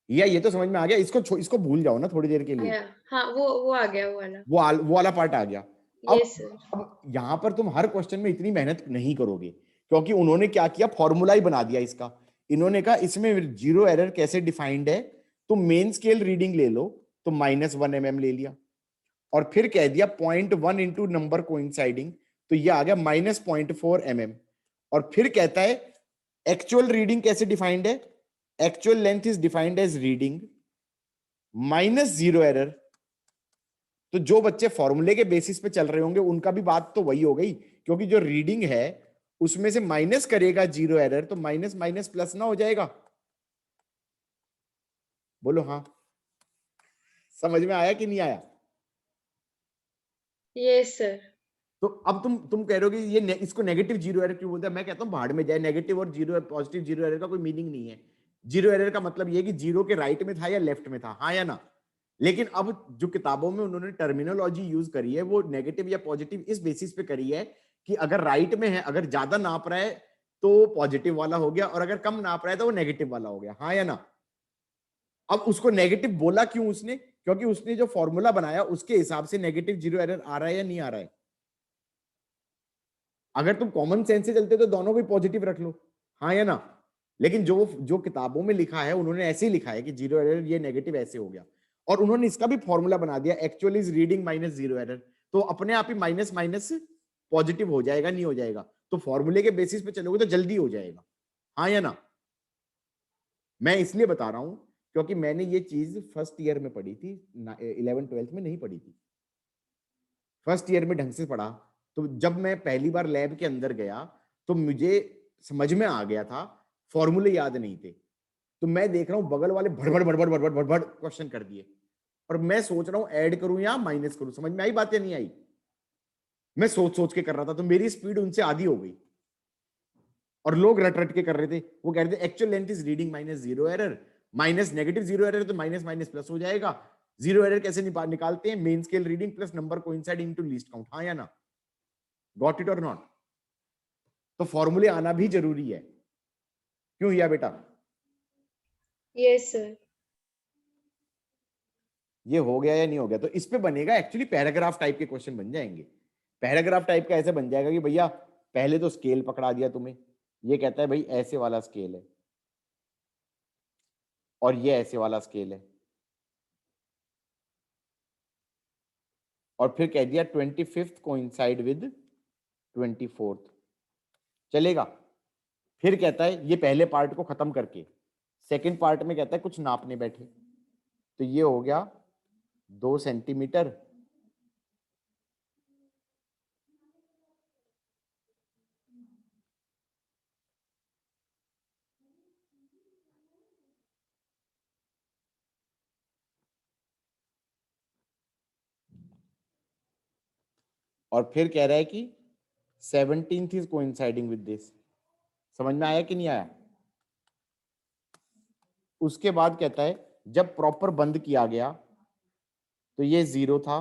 या ये तो समझ में आ गया? इसको भूल जाओ ना थोड़ी देर के लिए। हाँ वो आ गया वो वाला। वो वाला पार्ट आ गया। Yes sir. अब यहां पर तुम हर क्वेश्चन में इतनी मेहनत नहीं करोगे, क्योंकि उन्होंने क्या किया? फॉर्मूला ही बना दिया इसका। इन्होंने कहा इसमें जीरो एरर कैसे डिफाइंड है, तो मेन स्केल रीडिंग ले लो, तो -1 mm ले लिया और फिर कह दिया 0.1 इंटू नंबर कोइंसाइडिंग, तो ये आ गया -0.4 mm। और फिर कहता है एक्चुअल रीडिंग कैसे डिफाइंड है? Actual length is defined as reading -0 error. तो जो बच्चे फॉर्मूले के बेसिस पे चल रहे होंगे उनका भी बात तो वही हो गई, क्योंकि जो रीडिंग है उसमें से माइनस करेगा 0 एरर, तो माइनस माइनस प्लस ना हो जाएगा। बोलो हाँ। समझ में आया कि नहीं आया? Yes sir. तो अब तुम कह रहे हो कि इसको नेगेटिव जीरो एरर क्यों बोलते हैं? मैं कहता हूँ भाड़ में जाए, नेगेटिव और जीरो पॉजिटिव जीरो एरर का कोई मीनिंग नहीं है। जीरो एरर का मतलब ये कि जीरो के राइट में था या लेफ्ट में था, हाँ या ना। लेकिन अब जो किताबों में उन्होंने टर्मिनोलॉजी यूज करी है वो नेगेटिव या पॉजिटिव इस बेसिस पे करी है कि अगर राइट में है, अगर ज्यादा नाप रहा है तो पॉजिटिव वाला हो गया, और अगर कम नाप रहा है तो वो नेगेटिव वाला हो गया, हाँ या ना। अब उसको नेगेटिव बोला क्यों उसने? क्योंकि उसने जो फॉर्मूला बनाया उसके हिसाब से नेगेटिव जीरो एरर आ रहा है या नहीं आ रहा है। अगर तुम कॉमन सेंस से चलते तो दोनों भी पॉजिटिव रख लो, हाँ या ना। लेकिन जो किताबों में लिखा है उन्होंने ऐसे ही लिखा है कि जीरो एरर ये नेगेटिव ऐसे हो गया, और उन्होंने इसका भी फॉर्मूला बना दिया, actual is reading minus zero error. तो अपने आप ही माइनस माइनस पॉजिटिव हो जाएगा, नहीं हो जाएगा? तो फॉर्मूले के बेसिस पे चलोगे तो जल्दी हो जाएगा, हाँ या ना। मैं इसलिए बता रहा हूं क्योंकि मैंने ये चीज फर्स्ट ईयर में पढ़ी थी, 11th-12th में नहीं पढ़ी थी। फर्स्ट ईयर में ढंग से पढ़ा, तो जब मैं पहली बार लैब के अंदर गया तो मुझे समझ में आ गया था, फॉर्मूले याद नहीं थे। तो मैं देख रहा हूं बगल वाले भड़बड़ भड़बड़ भड़बड़ भड़बड़ क्वेश्चन कर दिए, और मैं सोच रहा हूं ऐड करूं या माइनस करूं। समझ में आई बात या नहीं आई? मैं सोच सोच के कर रहा था, तो मेरी स्पीड उनसे आधी हो गई, और लोग रट रट के कर रहे थे। वो कह रहे थे actual length is reading minus zero error, minus negative zero error, तो माइनस माइनस प्लस हो जाएगा। जीरो एरर कैसे निकालते हैं? Main scale reading plus number coinciding to least count, हाँ या ना। गॉट इट और नॉट? तो फॉर्मूले आना भी जरूरी है। क्यों या बेटा? Yes sir. ये हो गया या नहीं हो गया? तो इस पे बनेगा एक्चुअली पैराग्राफ टाइप के क्वेश्चन बन जाएंगे। पैराग्राफ टाइप का ऐसे बन जाएगा कि भैया पहले तो स्केल पकड़ा दिया तुम्हें, ये कहता है भाई ऐसे वाला स्केल है और ये ऐसे वाला स्केल है, और फिर कह दिया 25th कोइंसाइड विद 24th, चलेगा? फिर कहता है ये पहले पार्ट को खत्म करके सेकंड पार्ट में कहता है कुछ नापने बैठे, तो ये हो गया 2 सेंटीमीटर, और फिर कह रहा है कि 17th is coinciding with this. समझ में आया कि नहीं आया? उसके बाद कहता है जब प्रॉपर बंद किया गया तो ये 0 था,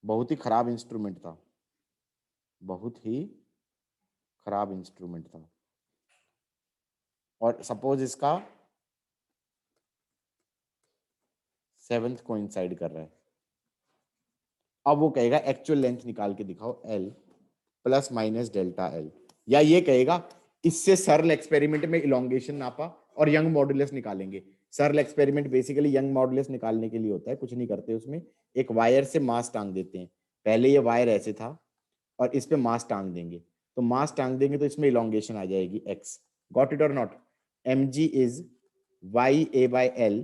बहुत ही खराब इंस्ट्रूमेंट था, बहुत ही खराब इंस्ट्रूमेंट था, और सपोज इसका 7th कोइंसाइड कर रहा है। अब वो कहेगा एक्चुअल लेंथ निकाल के दिखाओ, L plus minus delta L, या ये कहेगा इससे सरल एक्सपेरिमेंट में इलोंगेशन नापा और यंग मॉडुलस निकालेंगे। सरल एक्सपेरिमेंट बेसिकली यंग मॉडुलस निकालने के लिए होता है, कुछ नहीं करते उसमें, एक वायर से मास टांग देते हैं। पहले ये वायर ऐसे था और इस पे मास टांग देंगे, तो मास टांग देंगे तो इसमें इलोंगेशन आ जाएगी x। गॉट इट और not? mg is YA/L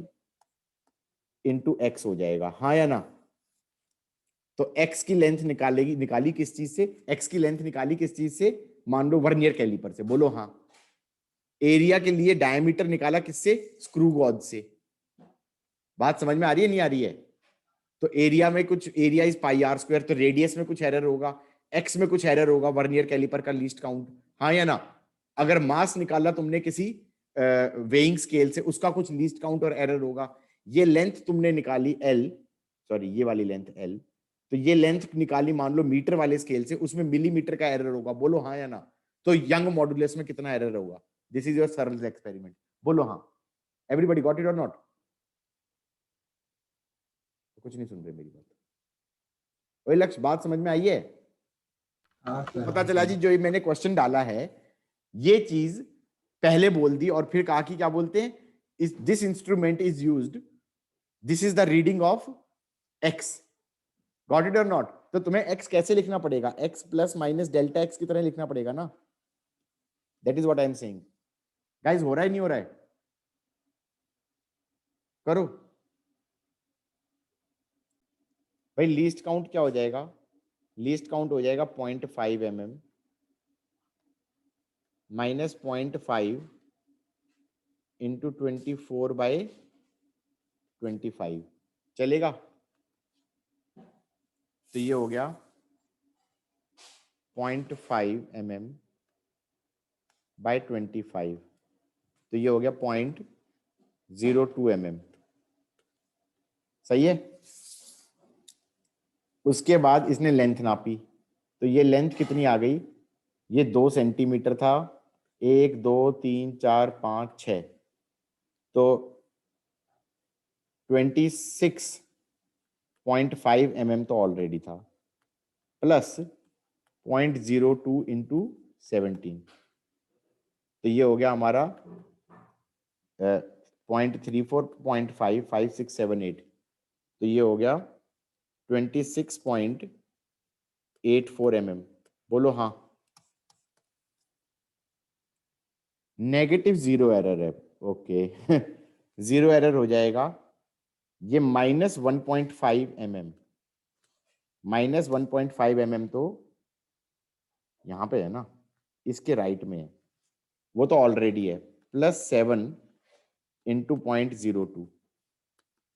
into x हो जाएगा, हाँ या ना। तो x की लेंथ निकाली किस चीज से? x की लेंथ निकाली किस चीज से? मान लो वर्नियर कैलिपर से, बोलो हाँ। एरिया के लिए डायमीटर निकाला किससे? स्क्रू गॉज से। बात समझ में आ रही है नहीं आ रही है? तो एरिया में कुछ, area is pi r square, तो रेडियस में कुछ एरर होगा, x में कुछ एरर होगा, वर्नियर कैलिपर का लीस्ट काउंट, हाँ या ना। अगर मास निकाला तुमने किसी वेइंग स्केल से, उसका कुछ लीस्ट काउंट और एरर होगा। ये लेंथ तुमने निकाली L, सॉरी ये वाली लेंथ L, तो ये लेंथ निकाली मान लो मीटर वाले स्केल से, उसमें मिलीमीटर का एरर होगा, बोलो हाँ या ना। तो यंग मॉडुलस में कितना एरर होगा? दिस इज योर सरल एक्सपेरिमेंट, बोलो हाँ। एवरीबॉडी गॉट इट और नॉट? कुछ नहीं सुन रहे मेरी बात। ओए लक्ष्य, बात समझ में आई है? हाँ सर, पता चला जी, जो ये मैंने क्वेश्चन डाला है ये चीज पहले बोल दी, और फिर कहा कि क्या बोलते हैं, this instrument is used, this is the reading of x। Got it और नॉट? तो तुम्हें x कैसे लिखना पड़ेगा? x plus minus delta x की तरह लिखना पड़ेगा ना। That is what I am saying. Guys हो रहा है नहीं हो रहा है? करो भाई। लीस्ट काउंट क्या हो जाएगा? लीस्ट काउंट हो जाएगा 0.5 mm माइनस 0.5 इंटू 24/25 चलेगा? तो ये हो गया 0.5 mm बाय 25, तो ये हो गया 0.02 mm। सही है। उसके बाद इसने लेंथ नापी, तो ये लेंथ कितनी आ गई? ये 2 सेंटीमीटर था, 1 2 3 4 5 6, तो 26.5 mm तो ऑलरेडी था, प्लस 0.02 इंटू 17, तो ये हो गया हमारा 0.34 0.5 5 6 7 8, तो ये हो गया 26.84 mm। बोलो हाँ। नेगेटिव जीरो एरर है, ओके। जीरो एरर हो जाएगा। ये -1.5 mm, -1.5 mm तो यहाँ पे है ना, इसके राइट में है, वो तो ऑलरेडी है, +7 इंटू 0.02,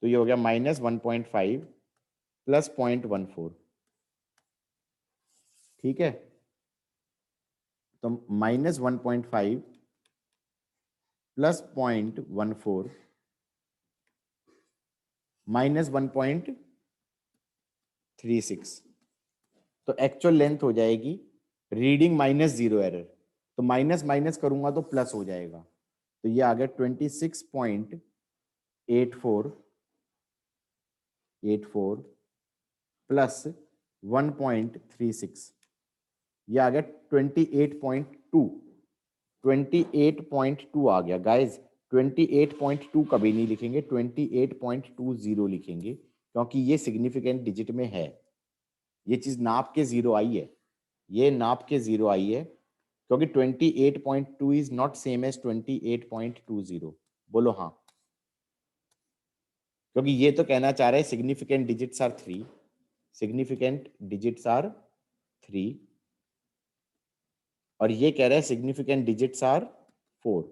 तो ये हो गया -1.5 प्लस 0.14, ठीक है। तो -1.5 प्लस 0.14 -1.36, तो एक्चुअल लेंथ हो जाएगी रीडिंग माइनस जीरो एरर, तो माइनस माइनस करूंगा तो प्लस हो जाएगा, तो ये आ गया 26.84 प्लस 1.36, ये आ गया 28.2 आ गया गाइज। 28.2 कभी नहीं लिखेंगे, 28.20 लिखेंगे, क्योंकि ये सिग्निफिकेंट डिजिट में है, ये चीज नाप के जीरो आई है, ये नाप के जीरो आई है, क्योंकि 28.2 इज नॉट सेम एज 28.20। बोलो हाँ। क्योंकि ये तो कहना चाह रहे हैं significant digits are 3, significant digits are 3, और ये कह रहा है सिग्निफिकेंट डिजिट्स आर 4।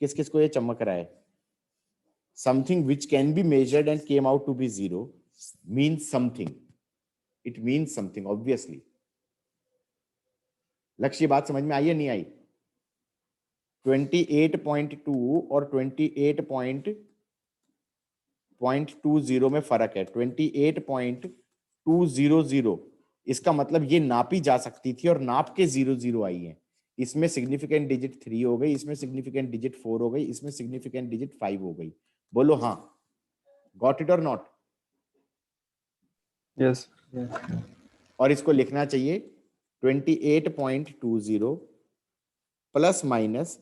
किस किस को ये चमक रहा है? Something which can be measured and came out to be 0 means something, it means something obviously. Lakshya बात समझ में आई है नहीं आई? 28.2 और 28.20 में फर्क है। 28.200 इसका मतलब ये नापी जा सकती थी और नाप के 00 आई है। इसमें सिग्निफिकेंट डिजिट 3 हो गई, इसमें सिग्निफिकेंट डिजिट 4 हो गई, इसमें सिग्निफिकेंट डिजिट 5 हो गई। बोलो हाँ। गॉट इट और नॉट? यस। और इसको लिखना चाहिए 28.20 प्लस माइनस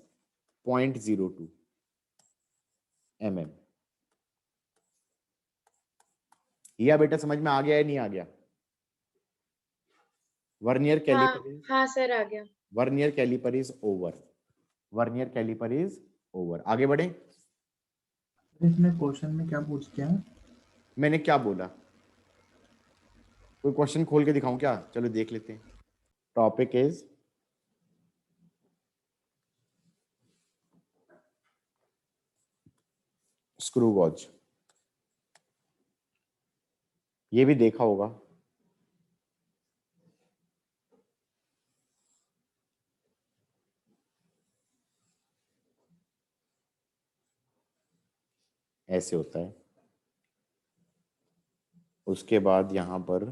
0.02 mm। या बेटा समझ में आ गया है नहीं आ गया? वर्नियर कैलिपर, हाँ सर आ गया। Vernier caliper is over, vernier caliper is over. आगे बढ़े। इसमें क्वेश्चन में क्या पूछते हैं? मैंने क्या बोला? कोई क्वेश्चन खोल के दिखाऊं क्या? चलो देख लेते हैं। Topic is screw gauge. ये भी देखा होगा। ऐसे होता है। उसके बाद यहां पर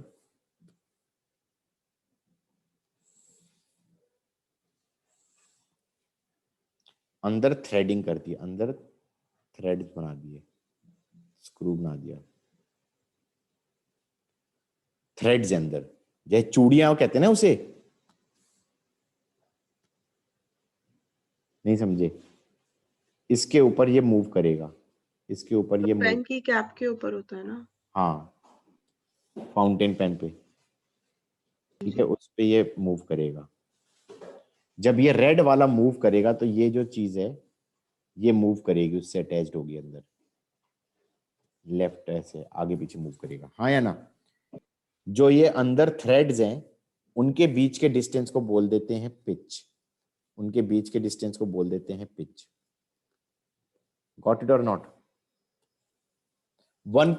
अंदर थ्रेडिंग कर दी, अंदर थ्रेड बना दिए, स्क्रू बना दिया, थ्रेड्स अंदर, जैसे चूड़ियां कहते हैं ना उसे, नहीं समझे? इसके ऊपर ये मूव करेगा, इसके ऊपर ये मूव, पेन की कैप के ऊपर होता है ना? हाँ फाउंटेन पेन पे, ठीक है, उस पे ये मूव करेगा। जब ये रेड वाला मूव करेगा तो ये जो चीज है ये मूव करेगी, उससे अटैच्ड होगी अंदर, लेफ्ट ऐसे आगे पीछे मूव करेगा, हाँ या ना? जो ये अंदर थ्रेड्स हैं उनके बीच के डिस्टेंस को बोल देते हैं पिच, उनके बीच के डिस्टेंस को बोल देते हैं पिच। गॉट इट और नॉट? वन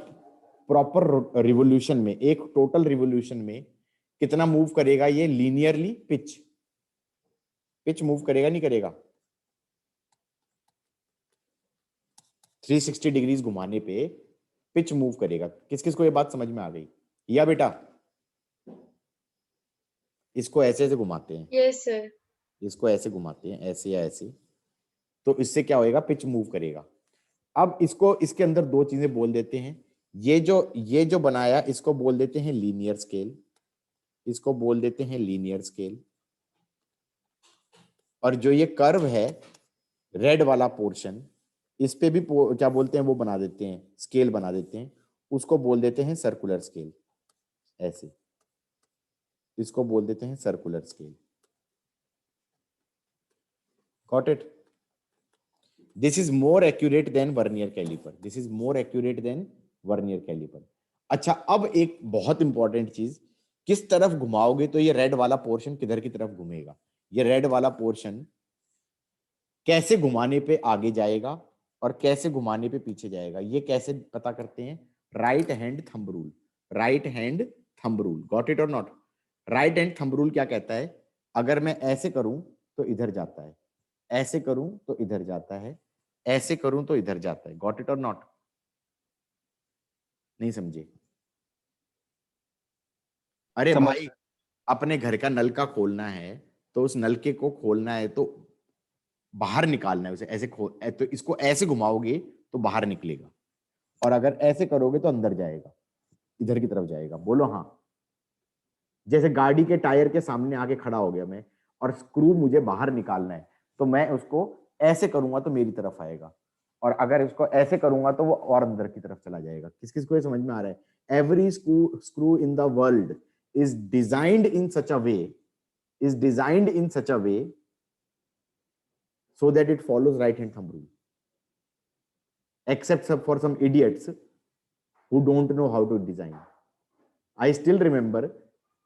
प्रॉपर रिवोल्यूशन में, एक टोटल रिवोल्यूशन में कितना मूव करेगा ये लीनियरली? पिच मूव करेगा नहीं करेगा? 360 डिग्रीज घुमाने पे पिच मूव करेगा। किस किस को ये बात समझ में आ गई? या बेटा इसको ऐसे ऐसे घुमाते हैं, Yes, sir. इसको ऐसे घुमाते हैं, ऐसे या ऐसे, तो इससे क्या होएगा? पिच मूव करेगा। अब इसको, इसके अंदर दो चीजें बोल देते हैं। ये जो बनाया इसको बोल देते हैं लीनियर स्केल, इसको बोल देते हैं लीनियर स्केल। और जो ये कर्व है रेड वाला पोर्शन, इस पे भी क्या बोलते हैं, वो बना देते हैं, स्केल बना देते हैं, उसको बोल देते हैं सर्कुलर स्केल। ऐसे इसको बोल देते हैं circular scale. Got it? This is more accurate than vernier caliper, this is more accurate than vernier caliper. अच्छा, अब एक बहुत इंपॉर्टेंट चीज, किस तरफ घुमाओगे तो ये रेड वाला पोर्शन किधर की तरफ घूमेगा? ये रेड वाला पोर्शन कैसे घुमाने पे आगे जाएगा और कैसे घुमाने पे पीछे जाएगा, ये कैसे पता करते हैं? Right hand thumb rule, right hand thumb rule. Got it और not? Right hand thumb rule क्या कहता है? अगर मैं ऐसे करूं तो इधर जाता है, ऐसे करूं तो इधर जाता है, ऐसे करूं तो इधर जाता है। गॉट इट और नॉट? नहीं समझे? अरे भाई, अपने घर का नलका खोलना है तो उस नलके को खोलना है तो बाहर निकालना है उसे, ऐसे तो इसको ऐसे घुमाओगे तो बाहर निकलेगा, और अगर ऐसे करोगे तो अंदर जाएगा, इधर की तरफ जाएगा। बोलो हाँ। जैसे गाड़ी के टायर के सामने आके खड़ा हो गया मैं, और स्क्रू मुझे बाहर निकालना है, तो मैं उसको ऐसे करूंगा तो मेरी तरफ आएगा, और अगर इसको ऐसे करूंगा तो वो और अंदर की तरफ चला जाएगा। किस किस को ये समझ में आ रहा है? Every screw in the world is designed in such a way, is designed in such a way so that it follows right hand thumb rule, except for some idiots who don't know how to design. I still remember,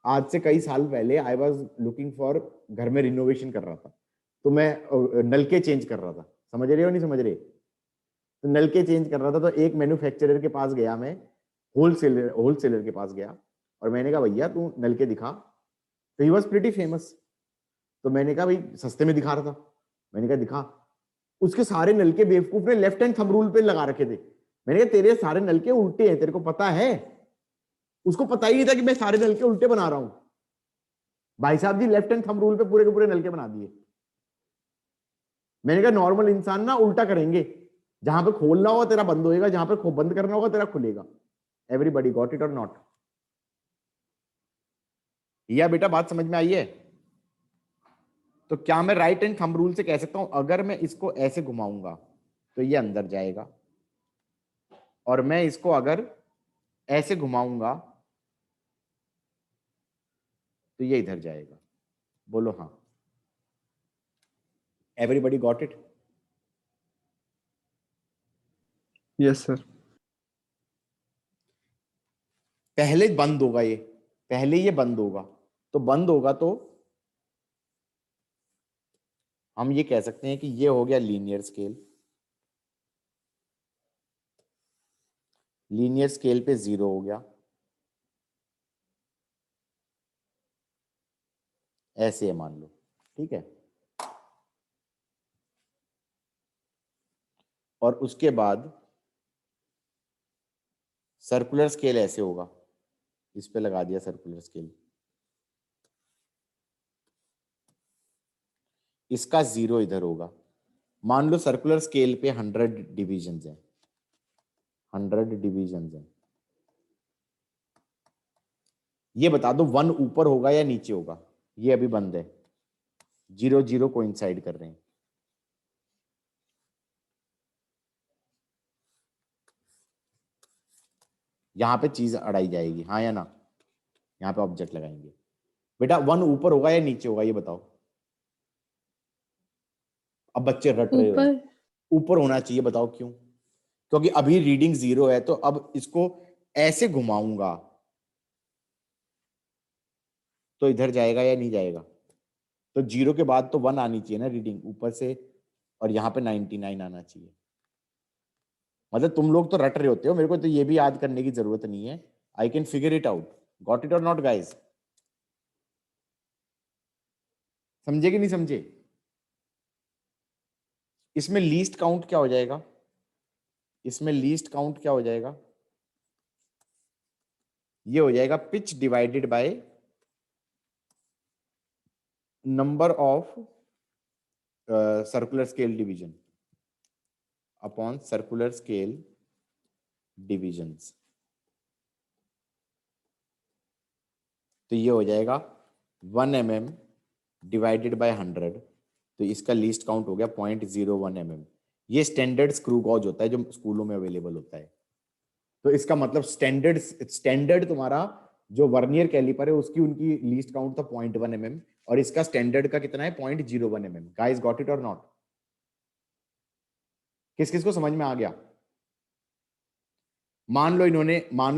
आज से कई साल पहले I was looking for, घर में renovation कर रहा था, तो मैं नलके चेंज कर रहा था। समझ रहे हो नहीं समझ रहे? तो नलके चेंज कर रहा था, तो एक मैन्युफैक्चरर के पास गया मैं, होलसेलर के पास गया, और मैंने कहा भैया तू नलके दिखा। तो ही वॉज प्रीटी फेमस, तो मैंने कहा भाई सस्ते में दिखा रहा था, मैंने कहा दिखा। उसके सारे नलके बेवकूफ ने लेफ्ट हैंड थंब रूल पे लगा रखे थे। मैंने कहा तेरे सारे नलके उल्टे हैं, तेरे को पता है? उसको पता ही नहीं था कि मैं सारे नलके उल्टे बना रहा हूं। भाई साहब जी लेफ्ट हैंड थंब रूल पे पूरे के पूरे नलके बना दिए। मैंने कहा नॉर्मल इंसान ना उल्टा करेंगे, जहां पे खोलना होगा तेरा बंद होएगा, जहां पे बंद करना होगा तेरा खुलेगा। एवरीबॉडी गॉट इट और नॉट? या बेटा बात समझ में आई है? तो क्या मैं राइट हैंड थंब रूल से कह सकता हूं अगर मैं इसको ऐसे घुमाऊंगा तो ये अंदर जाएगा, और मैं इसको अगर ऐसे घुमाऊंगा तो ये इधर जाएगा? बोलो हाँ। Everybody got it? Yes sir. पहले बंद होगा ये, पहले ये बंद होगा, तो बंद होगा तो हम ये कह सकते हैं कि ये हो गया लीनियर स्केल। लीनियर स्केल पे 0 हो गया, ऐसे है मान लो, ठीक है। और उसके बाद सर्कुलर स्केल ऐसे होगा, इस पे लगा दिया सर्कुलर स्केल, इसका 0 इधर होगा। मान लो सर्कुलर स्केल पे 100 डिविजन्स हैं, 100 डिविजन्स हैं। ये बता दो 1 ऊपर होगा या नीचे होगा? ये अभी बंद है, 0 0 कोइंसाइड कर रहे हैं। यहां पे चीज अड़ाई जाएगी, हाँ या ना? यहां पे ऑब्जेक्ट लगाएंगे। बेटा 1 ऊपर होगा या नीचे होगा, ये बताओ। अब बच्चे रट रहे हो। ऊपर। ऊपर होना चाहिए, बताओ क्यों? क्योंकि अभी रीडिंग 0 है, तो अब इसको ऐसे घुमाऊंगा तो इधर जाएगा या नहीं जाएगा? तो 0 के बाद तो 1 आनी चाहिए ना रीडिंग ऊपर से, और यहाँ पे 99 आना चाहिए। मतलब तुम लोग तो रट रहे होते हो, मेरे को तो ये भी याद करने की जरूरत नहीं है, I can figure it out. Got it और नॉट गाइज? समझे कि नहीं समझे? इसमें लीस्ट काउंट क्या हो जाएगा? इसमें लीस्ट काउंट क्या हो जाएगा? ये हो जाएगा pitch divided by number of circular scale division upon circular scale divisions. तो ये हो जाएगा 1 mm डिवाइडेड बाय 100, तो इसका लीस्ट काउंट हो गया 0.01 mm। ये स्टैंडर्ड स्क्रू गॉज होता है जो स्कूलों में अवेलेबल होता है। तो इसका मतलब स्टैंडर्ड तुम्हारा जो वर्नियर कैलिपर है उसकी उनकी लीस्ट काउंट था 0.1 mm, और इसका स्टैंडर्ड का कितना है 0.01 mm। गाइस गॉट इट और नॉट? किस किस को समझ में आ गया? मान लो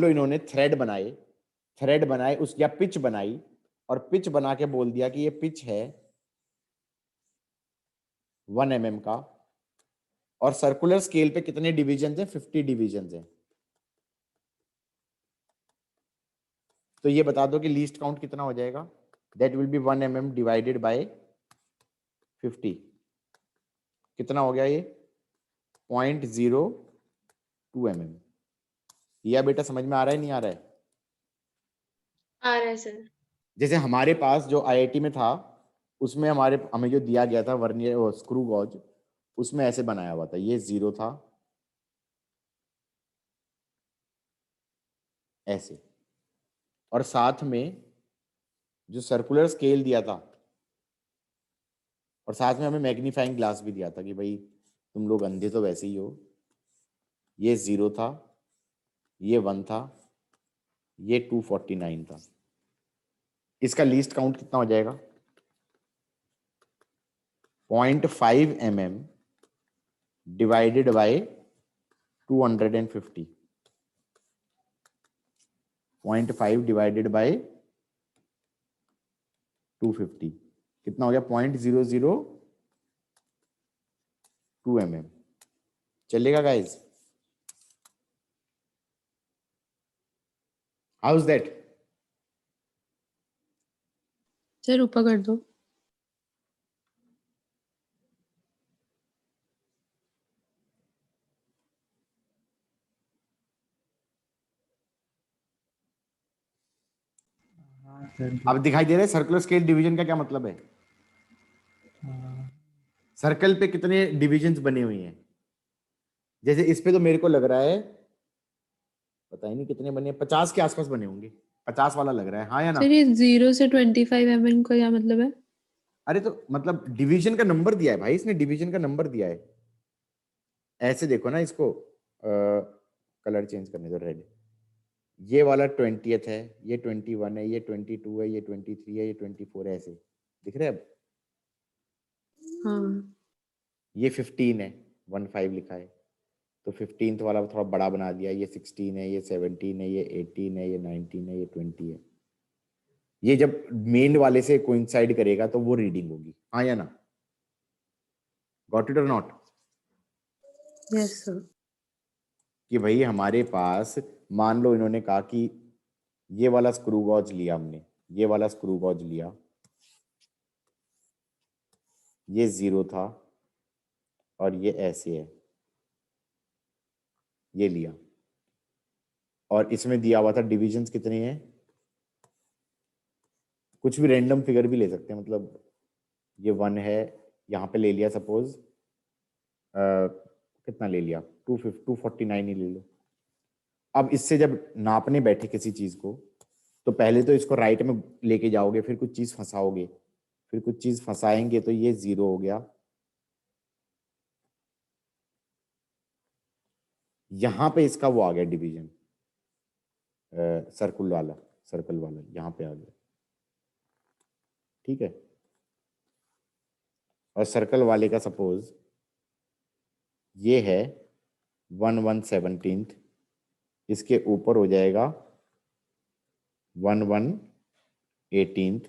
इन्होंने थ्रेड बनाए उस या पिच बनाई, और पिच बना के बोल दिया कि ये पिच है 1 mm का, और सर्कुलर स्केल पे कितने डिवीजन है? 50 डिवीजन है। तो ये बता दो कि लीस्ट काउंट कितना हो जाएगा? That will be 1 mm divided by 50। कितना हो गया ये? 0.02 mm। या बेटा समझ में आ रहा है नहीं आ रहा है? आ रहा है सर। जैसे हमारे पास जो आईआईटी में था उसमें हमें जो दिया गया था वर्नियर स्क्रू गॉज, उसमें ऐसे बनाया हुआ था, ये 0 था ऐसे, और साथ में जो सर्कुलर स्केल दिया था, और साथ में हमें मैग्नीफाइंग ग्लास भी दिया था कि भाई तुम लोग अंधे तो वैसे ही हो। ये 0 था, ये 1 था, ये 249 था। इसका लीस्ट काउंट कितना हो जाएगा? 0.5 mm divided by 250। 0.5 divided by 250 कितना हो गया? 0.002 mm। चलेगा guys? How is that? Sir ऊपर कर दो। हाँ सर। अब दिखाई दे रहा है सर्कुलर स्केल डिवीजन का क्या मतलब है? सर्कल पे कितने डिविजन्स बने हुए हैं? जैसे इस पे तो मेरे को लग रहा है, पता ही नहीं कितने बने, 50 के आसपास बने होंगे, 50 वाला लग रहा है, हाँ या ना? सर ये 0 से 25 mm का क्या मतलब है? अरे तो मतलब डिवीजन का नंबर दिया है भाई, इसने डिवीजन का नंबर दिया है। ऐसे देखो ना इसको, कलर चेंज करने दो, रेड। ये वाला 20th है, ये 21 है, ये 22 है, ये 23 है, ये 24 है, ऐसे दिख रहे हैं अब? हाँ ये 15 है, 15 लिखा है, तो 15th वाला थोड़ा बड़ा बना दिया। ये 16 है, ये 17 है, ये 18 है, ये 19 है, ये 20 है। ये जब मेन वाले से कोइंसाइड करेगा तो वो रीडिंग होगी, हाँ या ना? गॉट इट और नॉट? Yes sir. कि भाई हमारे पास, मान लो इन्होंने कहा कि ये वाला स्क्रू गॉज लिया हमने, ये वाला स्क्रू गॉज लिया, ये 0 था और ये ऐसे है, ये लिया, और इसमें दिया हुआ था डिविजन्स कितने हैं? कुछ भी रैंडम फिगर भी ले सकते हैं, मतलब ये 1 है, यहाँ पे ले लिया सपोज, कितना ले लिया? 249 ही ले लो। अब इससे जब नापने बैठे किसी चीज को, तो पहले तो इसको राइट में लेके जाओगे, फिर कुछ चीज फंसाओगे, फिर कुछ चीज फंसाएंगे, तो ये 0 हो गया। यहां पे इसका वो आ गया डिवीजन, सर्कल वाला यहां पे आ गया, ठीक है? और सर्कल वाले का सपोज ये है 1/117, इसके ऊपर हो जाएगा 1/118,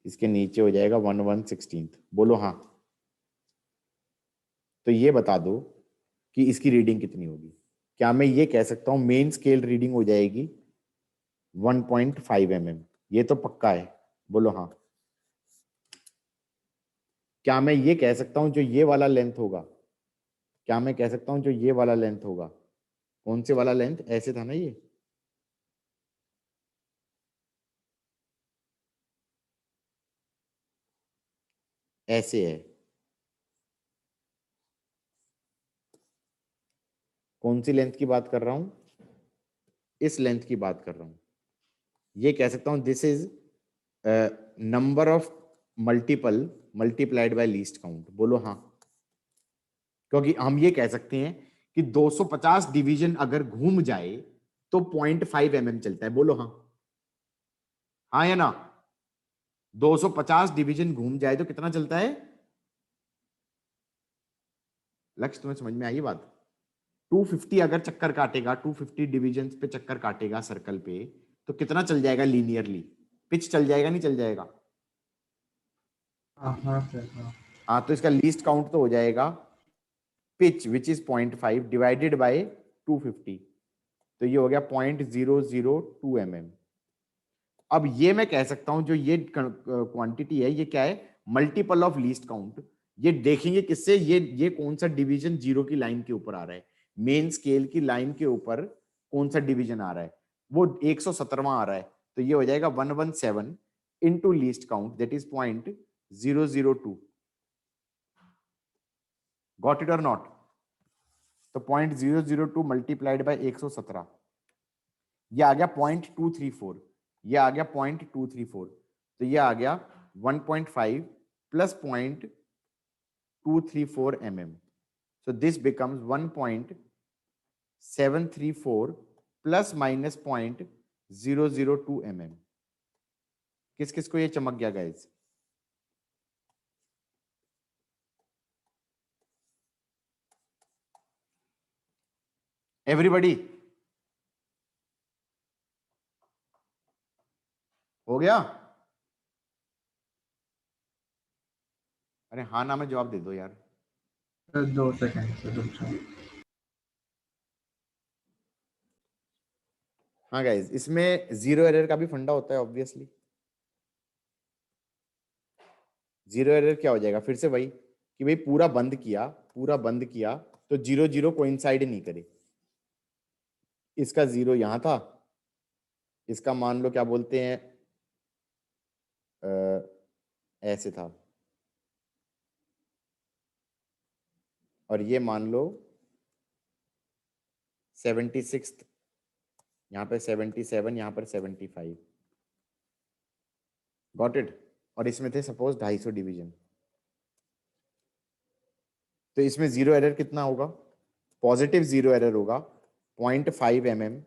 इसके नीचे हो जाएगा 1/116। बोलो हाँ। तो ये बता दो कि इसकी रीडिंग कितनी होगी। क्या मैं ये कह सकता हूँ मेन स्केल रीडिंग हो जाएगी 1.5 mm? ये तो पक्का है, बोलो हाँ। क्या मैं ये कह सकता हूँ जो ये वाला लेंथ होगा, क्या मैं कह सकता हूँ जो ये वाला लेंथ होगा, कौन से वाला लेंथ, ऐसे था ना ये, ऐसे है, कौन सी लेंथ की बात कर रहा हूं, इस लेंथ की बात कर रहा हूं। ये कह सकता हूं this is number of multiple multiplied by least count, बोलो हाँ। क्योंकि हम ये कह सकते हैं कि 250 डिवीजन अगर घूम जाए तो 0.5 mm चलता है, बोलो हाँ, हाँ या ना। 250 डिवीजन घूम जाए तो कितना चलता है, लक्ष्य तुम्हें समझ में आई बात। 250 अगर चक्कर काटेगा, 250 डिवीजन पे चक्कर काटेगा सर्कल पे, तो कितना चल जाएगा लीनियरली, पिच चल जाएगा नहीं चल जाएगा। हाँ सर हाँ। हाँ, तो इसका लीस्ट काउंट तो हो जाएगा pitch which is 0.5 divided by 250, तो ये हो गया 0.002 mm। अब ये मैं कह सकता हूं जो ये क्वांटिटी है ये क्या है, मल्टीपल ऑफ लीस्ट काउंट। ये देखेंगे किससे, ये कौन सा डिवीजन जीरो की लाइन के ऊपर आ रहा है, मेन स्केल की लाइन के ऊपर कौन सा डिवीजन आ रहा है, वो 117वां आ रहा है, तो ये हो जाएगा 117 into least count that is 0.002। Got it और नॉट। तो 0.002 मल्टीप्लाइड बाय 117, ये आ गया 0.234, ये आ गया 0.234, तो ये आ गया 1.5 plus 0.234 mm। So this becomes 1.734 plus minus 0.002 mm। किस किस को ये चमक गया गाइस? एवरीबॉडी हो गया? अरे हाँ ना में जवाब दे दो यार। सर 2 सेकंड से रुक जाओ। हाँ गाइस, इसमें जीरो एरर का भी फंडा होता है ऑब्वियसली। जीरो एरर क्या हो जाएगा, फिर से वही कि भाई पूरा बंद किया तो 0 0 कोइंसाइड नहीं करे। इसका 0 यहां था, इसका मान लो क्या बोलते हैं ऐसे था, और ये मान लो 76, यहाँ पे 77, यहाँ पर 75। Got it? और इसमें थे सपोज 250 डिवीजन, तो इसमें जीरो एरर कितना होगा, पॉजिटिव जीरो एरर होगा 0.5 mm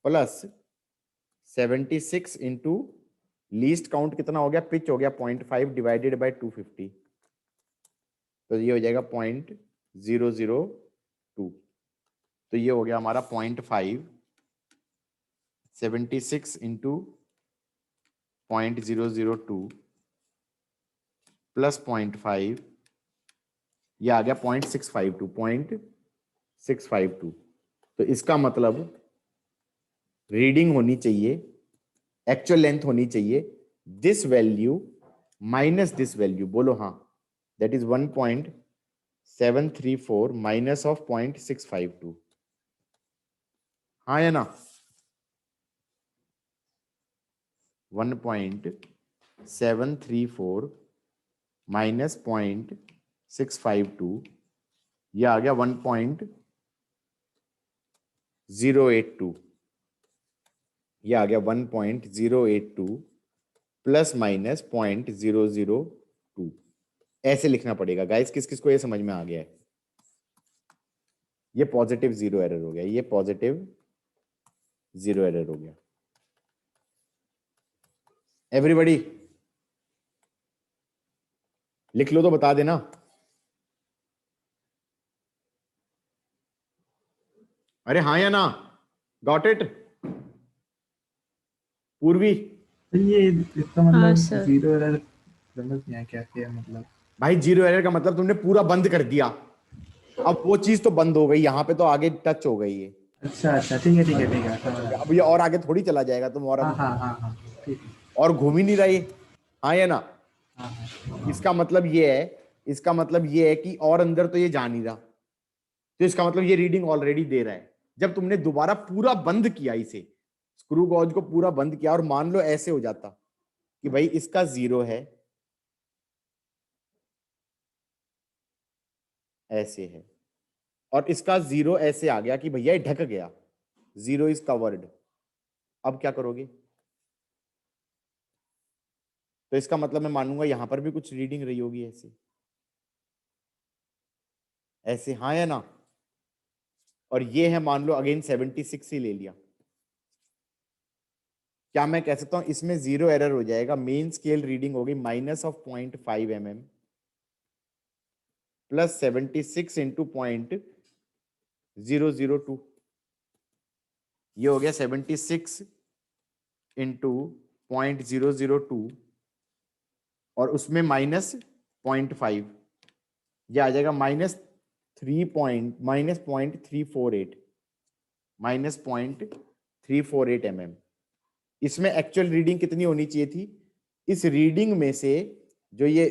plus 76 into least count कितना हो गया, पिच हो गया 0.5 डिवाइडेड बाय 250, तो ये हो जाएगा 0.002। तो ये हो गया हमारा 0.5, 76 इंटू 0.002 प्लस 0.5, ये आ गया 0.652। तो इसका मतलब रीडिंग होनी चाहिए, एक्चुअल लेंथ होनी चाहिए this value minus this value, बोलो हाँ, दैट इज 1.734 माइनस ऑफ 0.652। हाँ या ना? 1.734 माइनस 0.652, यह आ गया 1.082, यह आ गया 1.082 प्लस माइनस 0.002। ऐसे लिखना पड़ेगा गाइस। किस किस को ये समझ में आ गया है? ये पॉजिटिव जीरो एरर हो गया, ये पॉजिटिव जीरो एरर हो गया। एवरीबॉडी लिख लो तो बता देना। अरे हाँ या ना? Got it? पूर्वी तो ये इसका हाँ, मतलब सर। जीरो एरर समझ नहीं आया क्या क्या मतलब। भाई जीरो एरर का मतलब तुमने पूरा बंद कर दिया, अब वो चीज तो बंद हो गई, यहाँ पे तो आगे टच हो गई है। अच्छा ठीक है ठीक है ठीक है, समझ गया। अब ये और आगे थोड़ी चला जाएगा तुम, और हाँ अब हाँ हाँ हाँ ठीक है। और घूम ही नहीं रही। हाँ या ना? हाँ हाँ इसका मतलब ये है, इसका मतलब ये है कि और अंदर तो ये जा नहीं रहा, तो इसका मतलब ये रीडिंग ऑलरेडी दे रहा है। जब तुमने दोबारा पूरा बंद किया, इसे स्क्रू गॉज को पूरा बंद किया, और मान लो ऐसे हो जाता कि भाई इसका 0 है, ऐसे है, और इसका 0 ऐसे आ गया कि भैया ये ढक गया, 0 इज कवर्ड, अब क्या करोगे? तो इसका मतलब मैं मानूंगा यहां पर भी कुछ रीडिंग रही होगी ऐसे ऐसे, हाँ या ना? और ये है मान लो अगेन 76 ही ले लिया, क्या मैं कह सकता हूं इसमें 0 एरर हो जाएगा? मेन स्केल रीडिंग होगी -0.5 mm प्लस 76 इंटू 0.002, ये हो गया 76 इंटू 0.002, और उसमें -0.5, ये आ जाएगा -0.348 mm। इसमें एक्चुअल रीडिंग कितनी होनी चाहिए थी? इस रीडिंग में से जो ये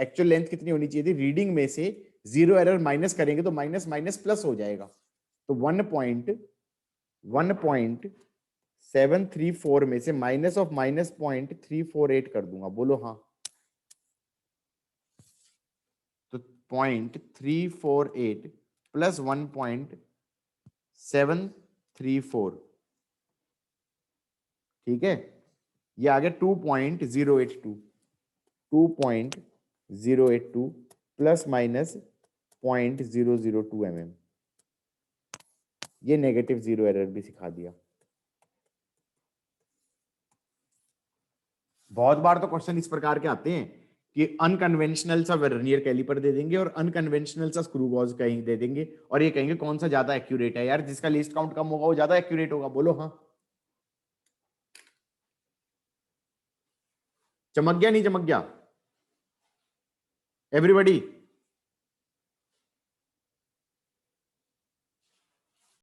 एक्चुअल लेंथ कितनी होनी चाहिए थी? रीडिंग में से 0 एरर माइनस करेंगे तो माइनस माइनस प्लस हो जाएगा, तो 1.734 में से माइनस ऑफ -0.348 कर दूंगा, बोलो हाँ? तो 0.348 प्लस 1.734, ठीक है, ये आ गया 2.082 प्लस माइनस 0.002 mm। ये नेगेटिव 0 एरर भी सिखा दिया। बहुत बार तो क्वेश्चन इस प्रकार के आते हैं कि अनकन्वेंशनल सा वर्नियर कैलिपर दे देंगे और अनकन्वेंशनल सा स्क्रू गॉज कहीं दे देंगे, और ये कहेंगे कौन सा ज्यादा एक्यूरेट है? यार जिसका लीस्ट काउंट कम होगा वो ज्यादा एक्यूरेट होगा, बोलो हाँ? चमक गया नहीं चमक गया एवरीबॉडी?